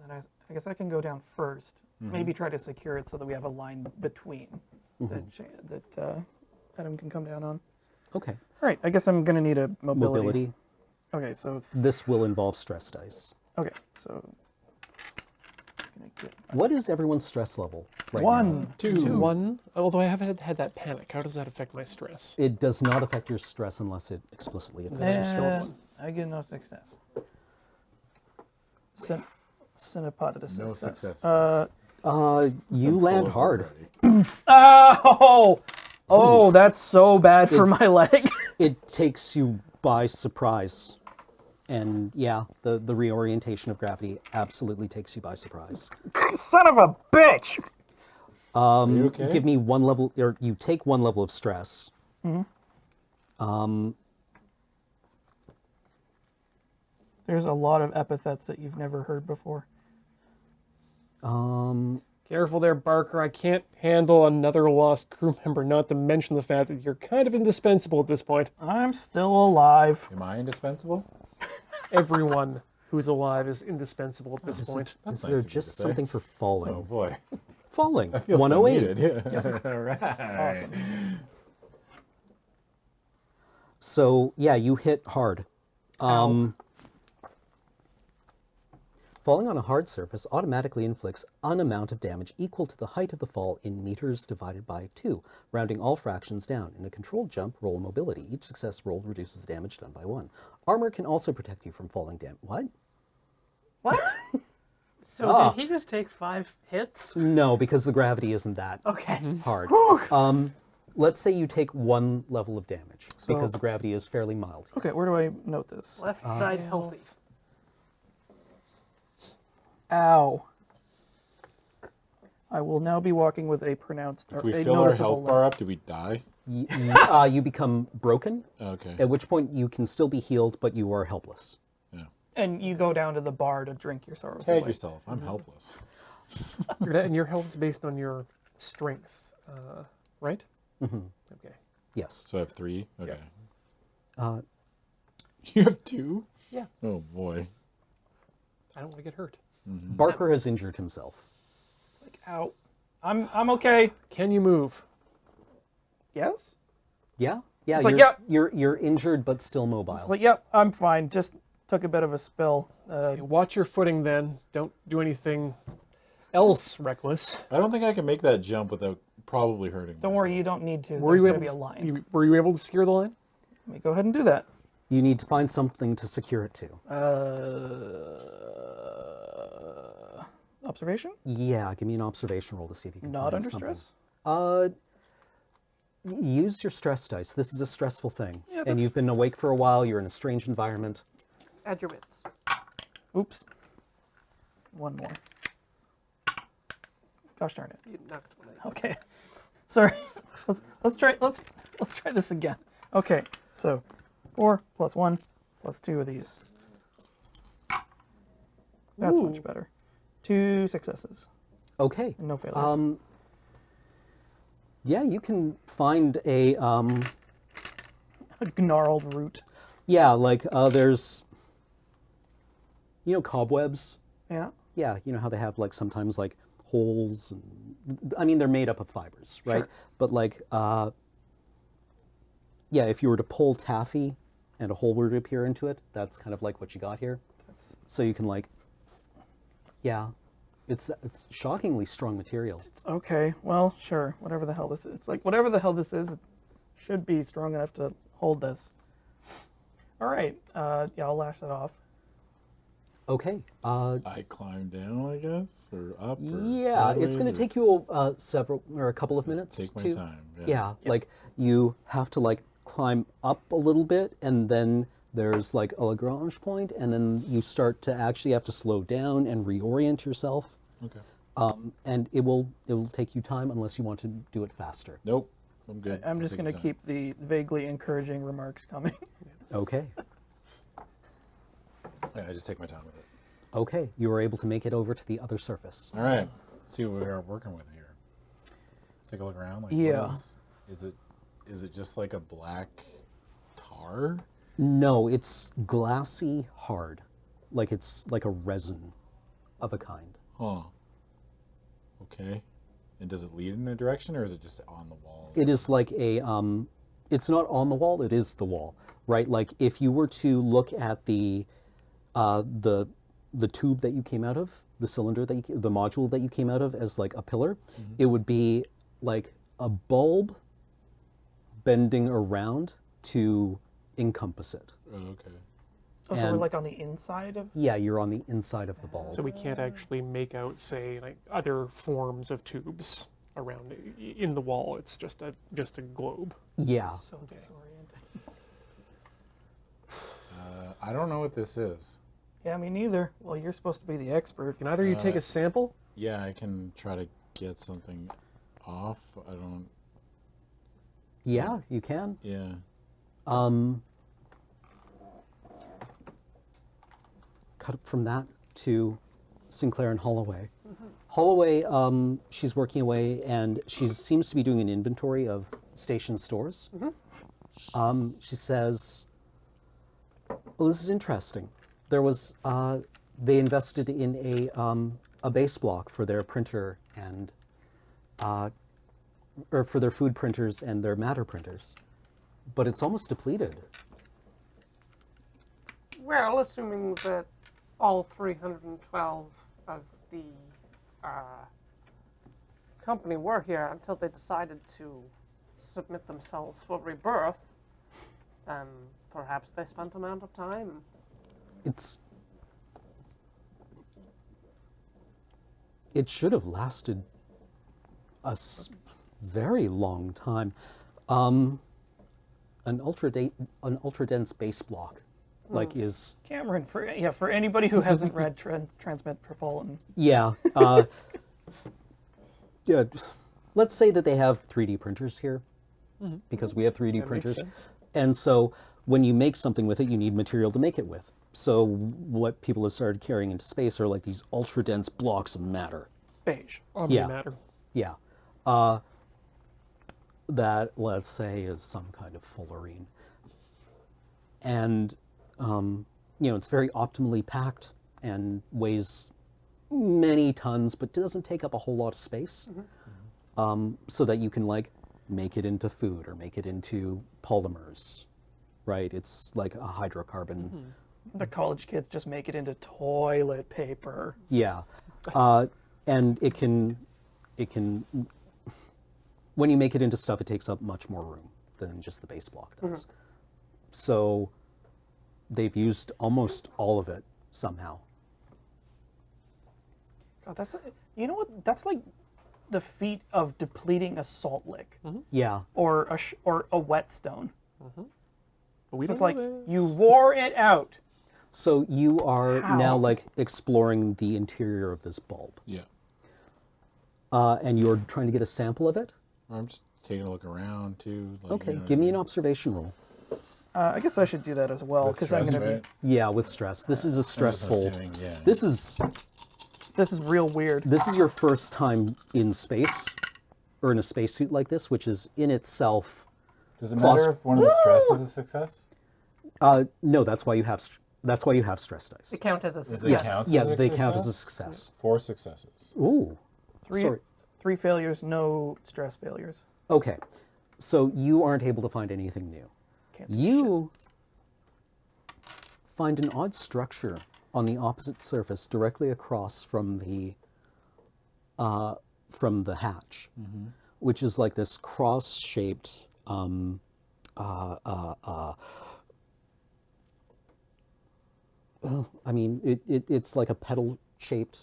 And I guess I can go down first. Maybe try to secure it so that we have a line between that Adam can come down on. Okay. All right, I guess I'm going to need a mobility. Mobility. Okay, so This will involve stress dice. okay, so gonna get What is everyone's stress level right now? 1, 2, 1. Although I haven't had that panic. How does that affect my stress? It does not affect your stress unless it explicitly affects your stress. I get no success. Cinepod to No success. success. You land hard. Oh, that's so bad for my leg. It takes you by surprise. And yeah, the reorientation of gravity absolutely takes you by surprise. Son of a bitch! You okay? Give me one level, or you take one level of stress. There's a lot of epithets that you've never heard before. Careful there, Barker. I can't handle another lost crew member, not to mention the fact that you're kind of indispensable at this point. I'm still alive. Am I indispensable? Everyone who's alive is indispensable at this point. Is That's there nice of you just to say. something for falling? Oh boy. Falling. I feel 108. so needed. Yeah. All right. Awesome. So yeah, you hit hard. Falling on a hard surface automatically inflicts an amount of damage equal to the height of the fall in meters divided by 2, rounding all fractions down. In a controlled jump, roll mobility. Each success rolled reduces the damage done by 1. Armor can also protect you from falling damage. What? What? So did he just take 5 hits? No, because the gravity isn't that Okay. hard. Let's say you take 1 level of damage, because the gravity is fairly mild. Okay, where do I note this? Left side healthy. Ow. I will now be walking with a pronounced or If we a fill our noticeable health bar up, do we die? You become broken, Okay. at which point you can still be healed, but you are helpless. Yeah. And you go down to the bar to drink your sorrows Tag away. yourself. I'm helpless. And your health is based on your strength, right? Okay. Yes. So I have 3? Okay. Uh, You have 2? Yeah. Oh boy. I don't want to get hurt. Barker has injured himself. Like, ow. I'm okay. Can you move? Yes? Yeah? Yeah, It's like, yep. you're injured but still mobile. It's like, yep, I'm fine. Just took a bit of a spill. Watch your footing then. Don't do anything else reckless. I don't think I can make that jump without probably hurting Don't myself. worry, you don't need to. Were There's you going to able be a line. were you able to secure the line? Let me go ahead and do that. You need to find something to secure it to. Observation? Yeah, give me an observation roll to see if you can Not find under something. stress? Use your stress dice. This is a stressful thing. Yeah, And that's- you've been awake for a while, you're in a strange environment. Add your wits. Oops. One more. Gosh darn it. You knocked one out. Okay. Sorry. Let's try this again. Okay. So 4 plus 1 plus 2 of these. That's much better. 2 successes. Okay. No failures. Yeah, you can find a, A gnarled root. yeah, like, there's, cobwebs? Yeah. Yeah, you know how they have, like, sometimes, like, holes, and, I mean, they're made up of fibers, right? Sure. But, like, yeah, if you were to pull taffy and a hole were to appear into it, that's kind of like what you got here. So you can, like, yeah, it's shockingly strong material. Okay. Well, sure. Whatever the hell this is. It's like whatever the hell this is, it should be strong enough to hold this. All right. Yeah, I'll lash that off. Okay. I climb down, I guess, or up. Or Yeah, it's sideways, going or to take you a couple of minutes. Take my to, time. Yeah, like you have to like climb up a little bit, and then there's like a Lagrange point, and then you start to actually have to slow down and reorient yourself. Okay. And it will take you time unless you want to do it faster. Nope. I'm good. I'm just Take going to your time. keep the vaguely encouraging remarks coming. Okay. Yeah, I just take my time with it. Okay, you are able to make it over to the other surface. All right. Let's see what we are working with here. Take a look around. Like, Yeah. What is it just like a black tar? No, it's glassy hard, like it's like a resin. of a kind. Huh. Okay. And does it lead in a direction, or is it just on the wall? It is like a, it's not on the wall, it is the wall, right? Like if you were to look at the tube that you came out of, the cylinder that the module that you came out of as like a pillar, it would be like a bulb bending around to encompass it. Oh, okay. Oh, so we're And- like on the inside of. Yeah, you're on the inside of the bulb. So we can't actually make out, say, like other forms of tubes around in the wall. It's just a globe. Yeah. So disorienting. I don't know what this is. Yeah, me neither. Well, you're supposed to be the expert. Can either you take a sample? Yeah, I can try to get something off. I don't. Yeah, you can. Yeah. Cut from that to Sinclair and Holloway. Holloway, she's working away, and she seems to be doing an inventory of station stores. She says, "Well, this is interesting. There was they invested in a base block for their printer and or for their food printers and their matter printers, but it's almost depleted." Well, assuming that all 312 of the company were here until they decided to submit themselves for rebirth, then perhaps they spent amount of time. It should have lasted a very long time. An ultra dense base block, like is Cameron, for anybody who hasn't read Transmit Metropolitan, yeah. Yeah, let's say that they have 3D printers here, because we have 3D That makes printers, sense. and so when you make something with it, you need material to make it with. So what people have started carrying into space are like these ultra dense blocks of matter. beige. Yeah. Matter. Yeah. That, let's say, is some kind of fullerene. And, it's very optimally packed and weighs many tons, but doesn't take up a whole lot of space. So that you can, like, make it into food or make it into polymers, right? It's like a hydrocarbon. The college kids just make it into toilet paper. Yeah. And it can, when you make it into stuff, it takes up much more room than just the base block does. So they've used almost all of it somehow. God, you know what? That's like the feat of depleting a salt lick Yeah. or a whetstone. But we It's don't like know this. you wore it out. So you are now How? like exploring the interior of this bulb. Yeah. And you're trying to get a sample of it? I'm just taking a look around too. Like, Okay, you know, give me an observation roll. I guess I should do that as well with because I'm stress, gonna right? Yeah, with stress. This is a I'm just stressful. assuming, yeah. This is This is real weird. your first time in space, or in a spacesuit like this, which is in itself. Does it Claus- matter if one of the stress is a success? No, that's why you have stress dice. They count as a Does success. it count Yeah, as a they count as a success? success. 4 successes. Ooh. Sorry. Three failures, no stress failures. Okay, so you aren't able to find anything new. Can't see You find an odd structure on the opposite surface, directly across from the hatch, which is like this cross-shaped. I mean, it's like a petal-shaped.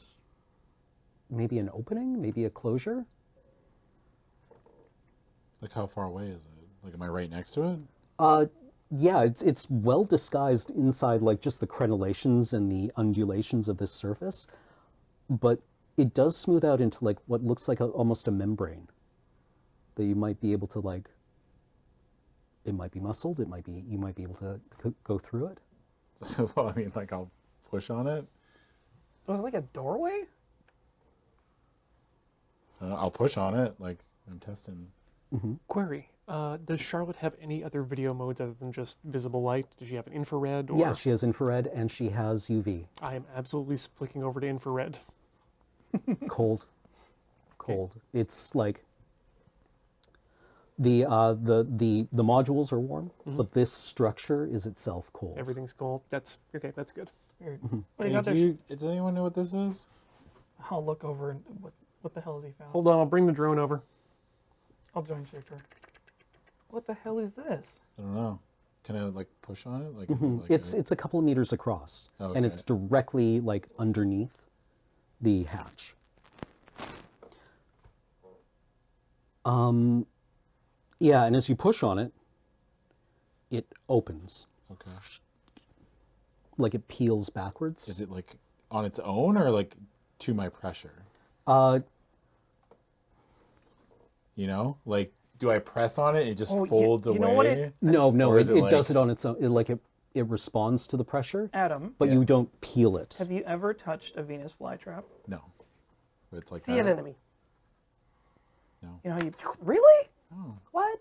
Maybe an opening, maybe a closure. Like, how far away is it? Like, am I right next to it? Yeah, it's well disguised inside, like just the crenellations and the undulations of this surface, but it does smooth out into like what looks like almost a membrane that you might be able to like. It might be muscled. You might be able to go through it. Well, I mean, like, I'll push on it. Was it like a doorway? I'll push on it. Like, I'm testing. Query. Does Charlotte have any other video modes other than just visible light? Does she have an infrared? Or... Yeah, she has infrared and she has UV. I am absolutely flicking over to infrared. Cold. It's like the modules are warm, but this structure is itself cold. Everything's cold. That's okay. That's good. Weird. Hey, What do you got there? does anyone know what this is? I'll look over and what the hell has he found? Hold on, I'll bring the drone over. I'll join Schaefer. What the hell is this? I don't know. Can I like push on it? Like, is it like It's a couple of meters across, Okay. and it's directly like underneath the hatch. Yeah, and as you push on it, it opens. okay? Like it peels backwards. Is it like on its own or like to my pressure? You know, like do I press on it? It just folds you away. know what it- No, Or is it it does like- it on its own. It responds to the pressure, Adam, but you don't peel it. have you ever touched a Venus flytrap? No, it's like See that. an enemy. You know how you really? Oh. What?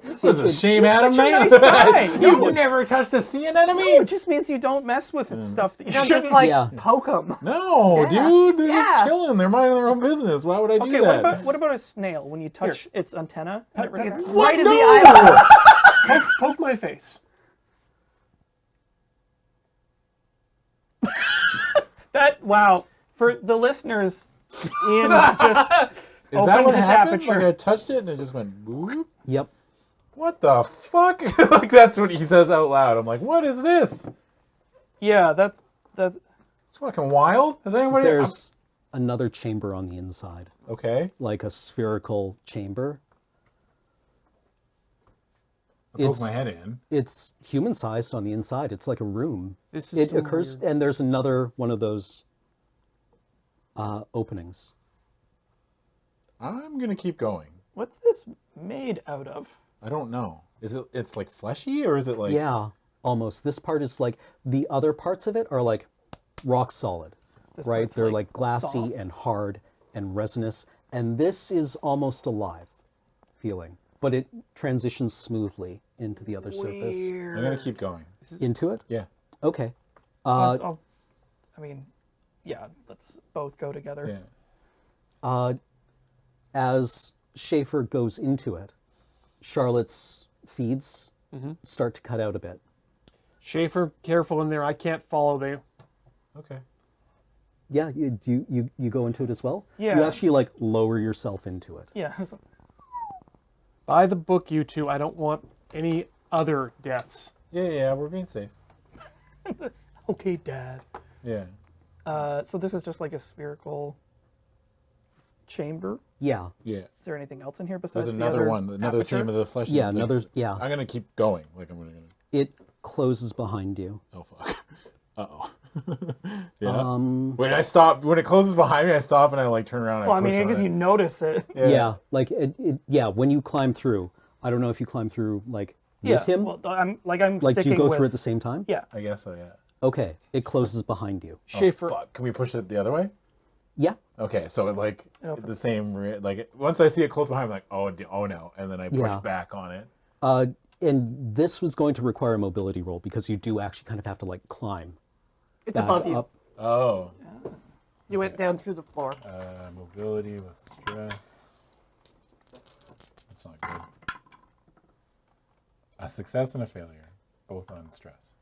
This is a shame, You're Adam. such a man. nice guy. You've never touched a sea anemone? It just means you don't mess with stuff that you You don't shouldn't. just like Yeah. poke them. No, Yeah. dude. They're Yeah. just chilling. They're minding their own business. Why would I do Okay, that? what about a snail? When you touch its antenna, and it It's retracts? right in No! the eyeball. Poke my face. Wow. For the listeners, Ian just Is opened that what his happened? aperture. Like I touched it and it just went boop? Yep. What the fuck? Like that's what he says out loud. I'm like, what is this? Yeah, that's It's fucking wild. Has anybody? There's another chamber on the inside, Okay. like a spherical chamber. I poke It's- my head in. It's human-sized on the inside. It's like a room. This is It so occurs, weird. and there's another one of those openings. I'm gonna keep going. what's this made out of? I don't know. Is it? It's like fleshy or is it like? Yeah, almost. This part is like, the other parts of it are like rock solid, This right? part's, They're like glassy soft. and hard and resinous. And this is almost alive feeling, but it transitions smoothly into the other surface. I'm gonna keep going. Into it? Yeah. Okay. I mean, yeah, let's both go together. Yeah. As Schaefer goes into it, Charlotte's feeds start to cut out a bit. Schaefer, careful in there. I can't follow you. Okay. Yeah, you go into it as well? Yeah. You actually like lower yourself into it. Yeah. By the book, you two. I don't want any other deaths. Yeah. We're being safe. Okay, Dad. Yeah. So this is just like a spherical chamber. Yeah. Yeah. Is there anything else in here besides There's the another other one. Another aperture? theme of the fleshy. Yeah, like, another, yeah. I'm gonna keep going. Like I'm gonna. It closes behind you. Oh fuck. Uh-oh. Yeah. Wait, I stop. When it closes behind me, I stop and I like turn around and Well, I I push mean, on because it. you notice it. Yeah, like yeah, when you climb through, I don't know if you climb through like with him. Well, I'm like, do sticking you go with. through at the same time? Yeah. I guess so, yeah. Okay, it closes behind you. Schaefer, Oh, fuck. Can we push it the other way? Yeah. Okay, so it like opens. the same, like once I see it close behind, I'm like, oh no, and then I push Yeah. back on it. And this was going to require a mobility roll because you do actually kind of have to like climb It's back above you. up. Oh, You went down through the floor. mobility with stress. That's not good. A success and a failure, both on stress.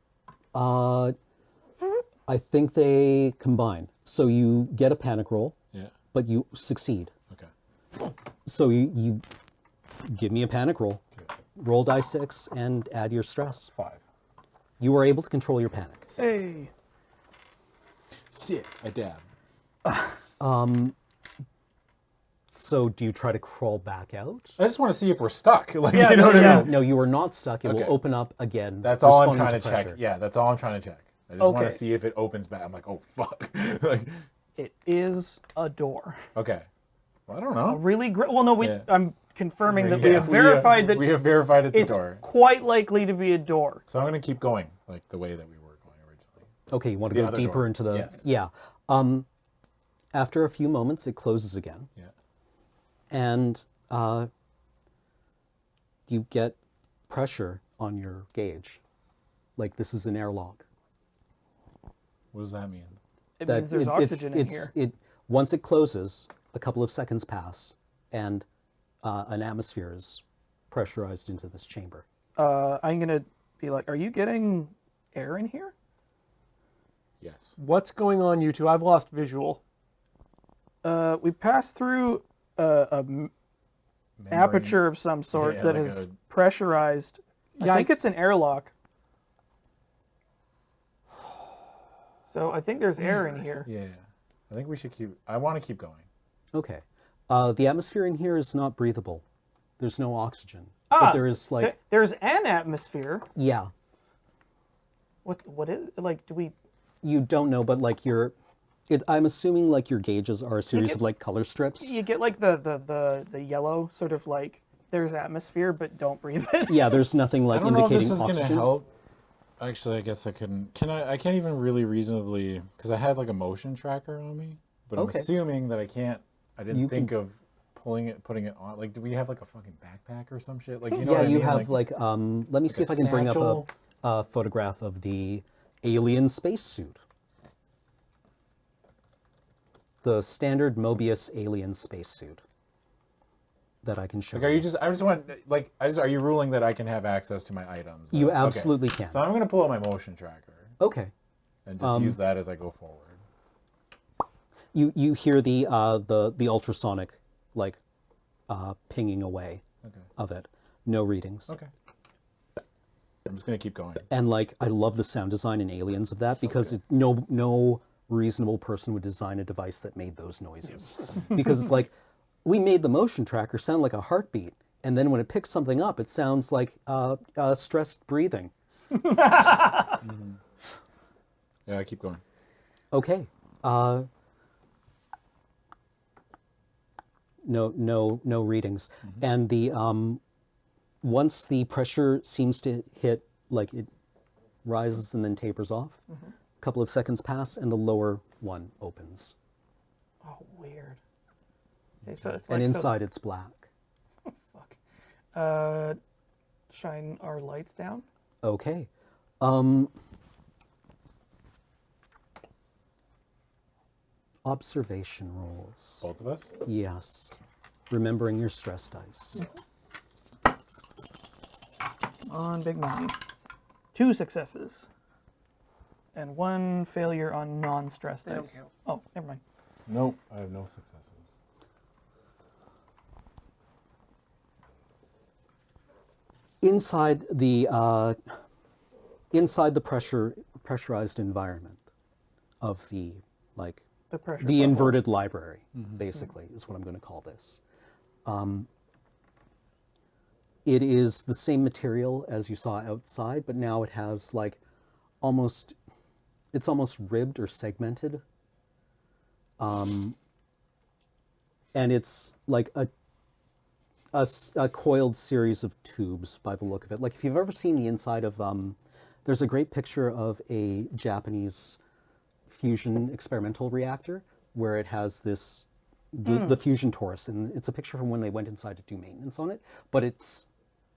I think they combine. So you get a panic roll, Yeah. but you succeed. Okay. So you give me a panic roll, roll die 6, and add your stress. 5. You were able to control your panic. Hey. Sick. I dab. So do you try to crawl back out? I just want to see if we're stuck. Like, Yeah, you know what I yeah. mean? No, you are not stuck. It Okay. will open up again. That's all I'm responding trying to check. pressure. Yeah, that's all I'm trying to check. I just want Okay. to see if it opens back. I'm like, oh fuck. Like, It is a door. okay. Well, I don't A know. really great. Well, no, Yeah. I'm confirming that Yeah, we have verified that we have verified it's it's a door. quite likely to be a door. So I'm gonna keep going like the way that we were going originally. Okay, you want to The go other deeper door. into the... Yes. Yeah. After a few moments, it closes again. Yeah. And you get pressure on your gauge. Like this is an airlock. What does that mean? It That means there's oxygen in here. Once it closes, a couple of seconds pass, and an atmosphere is pressurized into this chamber. I'm gonna be like, are you getting air in here? Yes. What's going on, you two? I've lost visual. We passed through a aperture of some sort Yeah, that like is a- pressurized. Yeah, I think it's an airlock. So I think there's air in here. Yeah. I think we should I want to keep going. Okay. The atmosphere in here is not breathable. There's no oxygen. But there is like, There's an atmosphere. yeah, What is like? Do we? you don't know, but like I'm assuming like your gauges are a series of like color strips. You get like the yellow sort of like there's atmosphere, but don't breathe it. Yeah, there's nothing I like don't know if indicating this is going oxygen. to help. Actually, I guess I couldn't. I can't even really reasonably because I had like a motion tracker on me, but Okay. I'm assuming that I can't. I didn't You think can- of putting it on. Like, do we have like a fucking backpack or some shit? Like, you know Yeah, what I you mean? have like, let me see if a I can bring up satchel. a photograph of the alien spacesuit. The standard Mobius alien spacesuit that I can show Like, are you just? I just want like. Are you ruling that I can have access to my items? You Okay. absolutely can. So I'm gonna pull out my motion tracker Okay. and just use that as I go forward. You hear the ultrasonic like pinging away Okay. of it. No readings. Okay. I'm just gonna keep going. And like I love the sound design in Aliens of that because no reasonable person would design a device that made those noises. Because it's like we made the motion tracker sound like a heartbeat, and then when it picks something up, it sounds like stressed breathing. Yeah, I keep going. Okay. No readings. And the once the pressure seems to hit, like it rises and then tapers off, a couple of seconds pass and the lower one opens. Oh, weird. Okay, so it's And like inside it's black. fuck. Shine our lights down. Okay. Observation rules. Both of us. Yes. Remembering your stress dice. On Big Money. 2 successes. And 1 failure on non-stress They don't dice. count. Oh, never mind. Nope, I have no successes. Inside the pressurized environment of the like The pressure. the bubble. inverted library, basically, is what I'm going to call this. It is the same material as you saw outside, but now it has like it's almost ribbed or segmented. And it's like a coiled series of tubes by the look of it. Like if you've ever seen the inside of, there's a great picture of a Japanese fusion experimental reactor where it has this, the fusion torus, and it's a picture from when they went inside to do maintenance on it, but it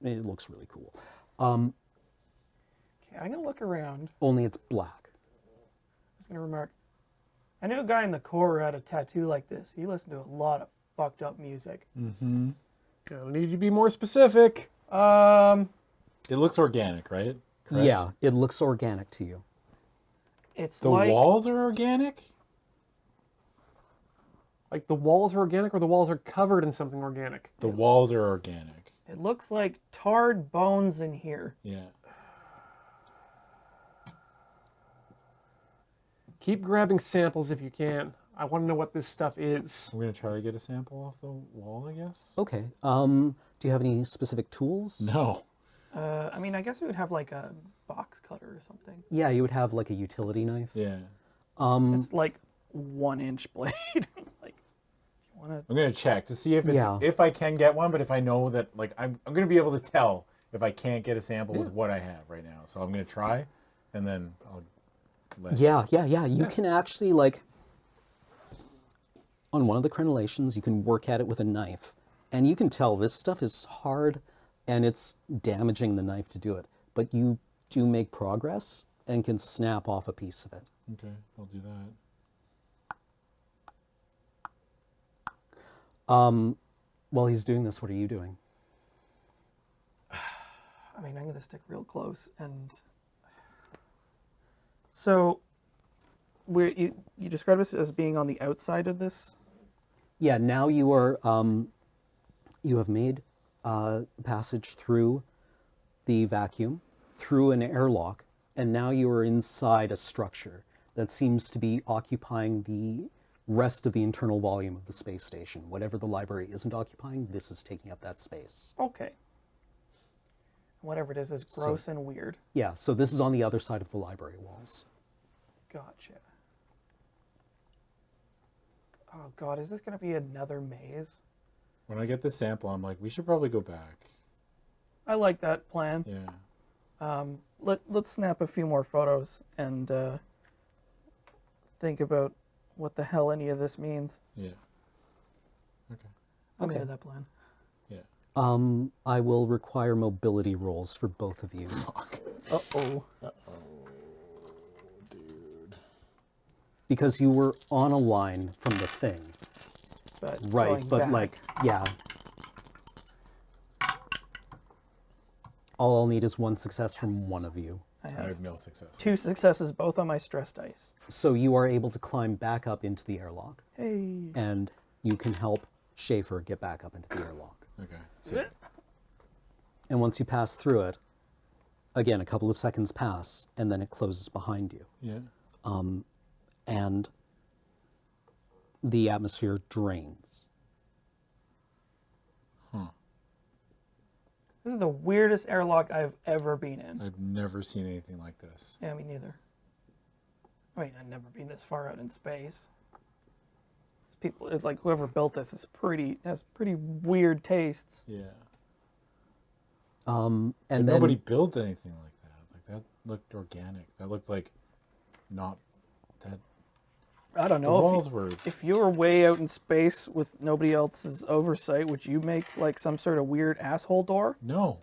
looks really cool. Okay, I'm going to look around. Only it's black. I was going to remark. I knew a guy in the Corps who had a tattoo like this. He listened to a lot of fucked up music. Gonna need you to be more specific. It looks organic, right? Correct? Yeah, it looks organic to you. It's The like walls are organic? Like the walls are organic or the walls are covered in something organic? The walls are organic. it looks like tarred bones in here. Yeah. Keep grabbing samples if you can. I want to know what this stuff is. I'm going to try to get a sample off the wall, I guess. Okay. Do you have any specific tools? No. I mean, I guess we would have like a box cutter or something. Yeah, you would have like a utility knife. Yeah. It's like 1-inch blade. Like, you want to? I'm going to check to see if it's Yeah. if I can get one, but if I know that, like, I'm going to be able to tell if I can't get a sample with what I have right now. So I'm going to try, and then I'll let Yeah. You can actually like on one of the crenellations, you can work at it with a knife, and you can tell this stuff is hard and it's damaging the knife to do it. But you do make progress and can snap off a piece of it. Okay, I'll do that. While he's doing this, what are you doing? I mean, I'm going to stick real close. And so you described us as being on the outside of this? Yeah, now you are, you have made passage through the vacuum, through an airlock, and now you are inside a structure that seems to be occupying the rest of the internal volume of the space station. Whatever the library isn't occupying, this is taking up that space. Okay. Whatever it is gross and weird. Yeah, so this is on the other side of the library walls. Gotcha. Oh god, is this going to be another maze? When I get the sample, I'm like, we should probably go back. I like that plan. Yeah. Let's snap a few more photos and think about what the hell any of this means. Yeah. Okay. I'm Okay. into that plan. Yeah. I will require mobility rolls for both of you. Fuck. Uh-oh. Dude. Because you were on a line from the thing. But Right, going but back, like, yeah. All I'll need is one success from one of you. I I have have no success. 2 successes, both on my stress dice. So you are able to climb back up into the airlock, Hey. and you can help Schaefer get back up into the airlock. Okay. So, And once you pass through it, again, a couple of seconds pass, and then it closes behind you. yeah. And the atmosphere drains. This is the weirdest airlock I've ever been in. I've never seen anything like this. Yeah, me neither. I mean, I've never been this far out in space. It's like whoever built this has pretty weird tastes. Yeah. And But then nobody builds anything like that. Like that looked organic. That looked like not that. I don't The know. walls were. If you were way out in space with nobody else's oversight, would you make like some sort of weird asshole door? No,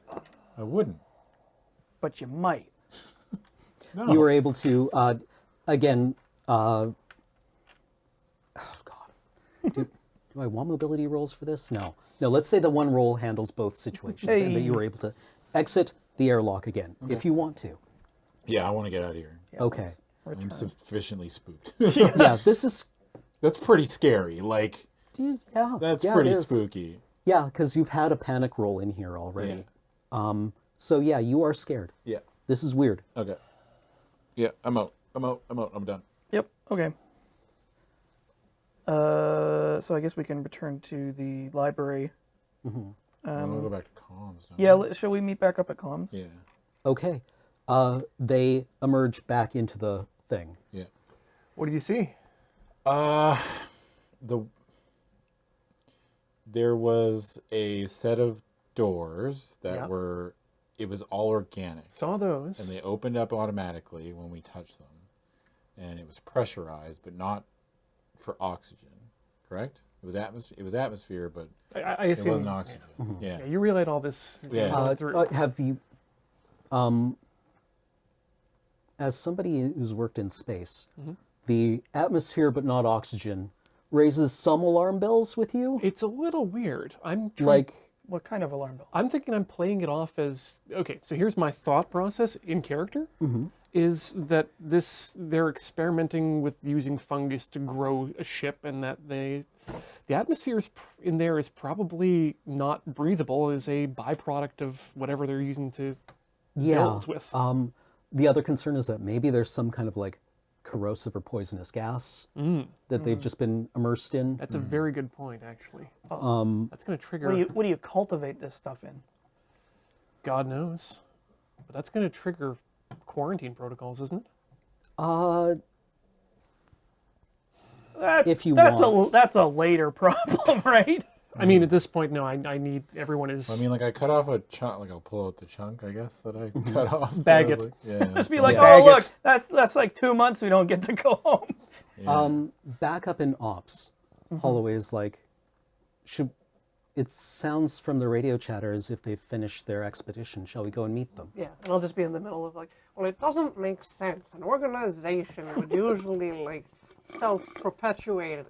I wouldn't. But you might. No. you were able to, again, oh God. Do I want mobility rolls for this? No. No, let's say the one roll handles both situations, and that you were able to exit the airlock again, if you want to. Yeah, I want to get out of here. Yeah, Okay. let's I'm return. sufficiently spooked. Yeah, this is, That's pretty scary. Like, yeah, that's yeah, pretty it is. spooky. Yeah, because you've had a panic roll in here already. So yeah, you are scared. Yeah. This is weird. Okay. Yeah, I'm out. I'm done. Yep. Okay. So I guess we can return to the library. I'm gonna go back to comms now. Yeah. Shall we meet back up at comms? Yeah. Okay. They emerge back into the thing. Yeah. What do you see? There was a set of doors that Yeah. were. It was all organic, Saw those. and they opened up automatically when we touched them, and it was pressurized, but not for oxygen. Correct? It was atmosphere, but I it assume. wasn't oxygen. Yeah. Yeah, you relayed all this. as you Yeah. went through. Have you, as somebody who's worked in space, the atmosphere but not oxygen raises some alarm bells with you? It's a little weird. I'm trying, Like, What kind of alarm bell? I'm thinking I'm playing it off as okay. So here's my thought process in character: is that they're experimenting with using fungus to grow a ship, and that the atmosphere in there is probably not breathable, is a byproduct of whatever they're using to yeah. build with. The other concern is that maybe there's some kind of like corrosive or poisonous gas that they've just been immersed in. That's a very good point, actually. That's going to trigger. What do you cultivate this stuff in? God knows, but that's going to trigger quarantine protocols, isn't it? That's, If you that's want. that's a later problem, right? I mean, at this point, no. I need everyone is. I mean, like I cut off a chunk. Like I'll pull out the chunk, I guess, that I cut off. Bag That was it. Like, yeah. Just be so- like, Bag oh look, it. that's like 2 months we don't get to go home. yeah. Back up in ops, Holloway is like, It sounds from the radio chatter as if they've finished their expedition. Shall we go and meet them? Yeah, and I'll just be in the middle of like, well, it doesn't make sense. An organization would usually like self-perpetuate,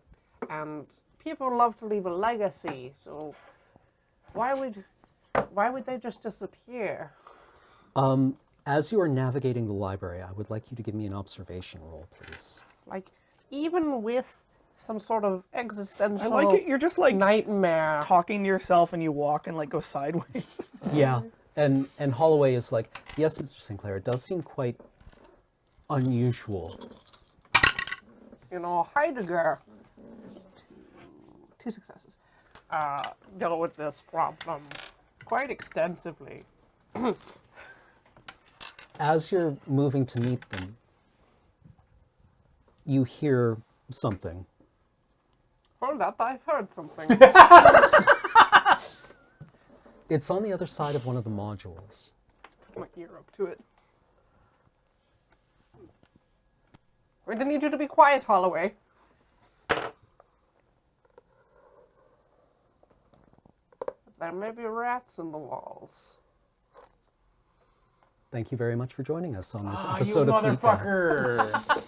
and people love to leave a legacy. So why would they just disappear? As you are navigating the library, I would like you to give me an observation roll, please. Like, even with some sort of I existential like it. You're just like nightmare. talking to yourself, and you walk and like go sideways. Yeah, and Holloway is like, yes, Mr. Sinclair, it does seem quite unusual. You know, Heidegger, two successes, dealt with this problem quite extensively. As you're moving to meet them, you hear something. Hold up, I've heard something. It's on the other side of one of the modules. Put my ear up to it. We're gonna need you to be quiet, Holloway. There may be rats in the walls. Thank you very much for joining us on this Ah, you episode of Fleet Down. motherfucker!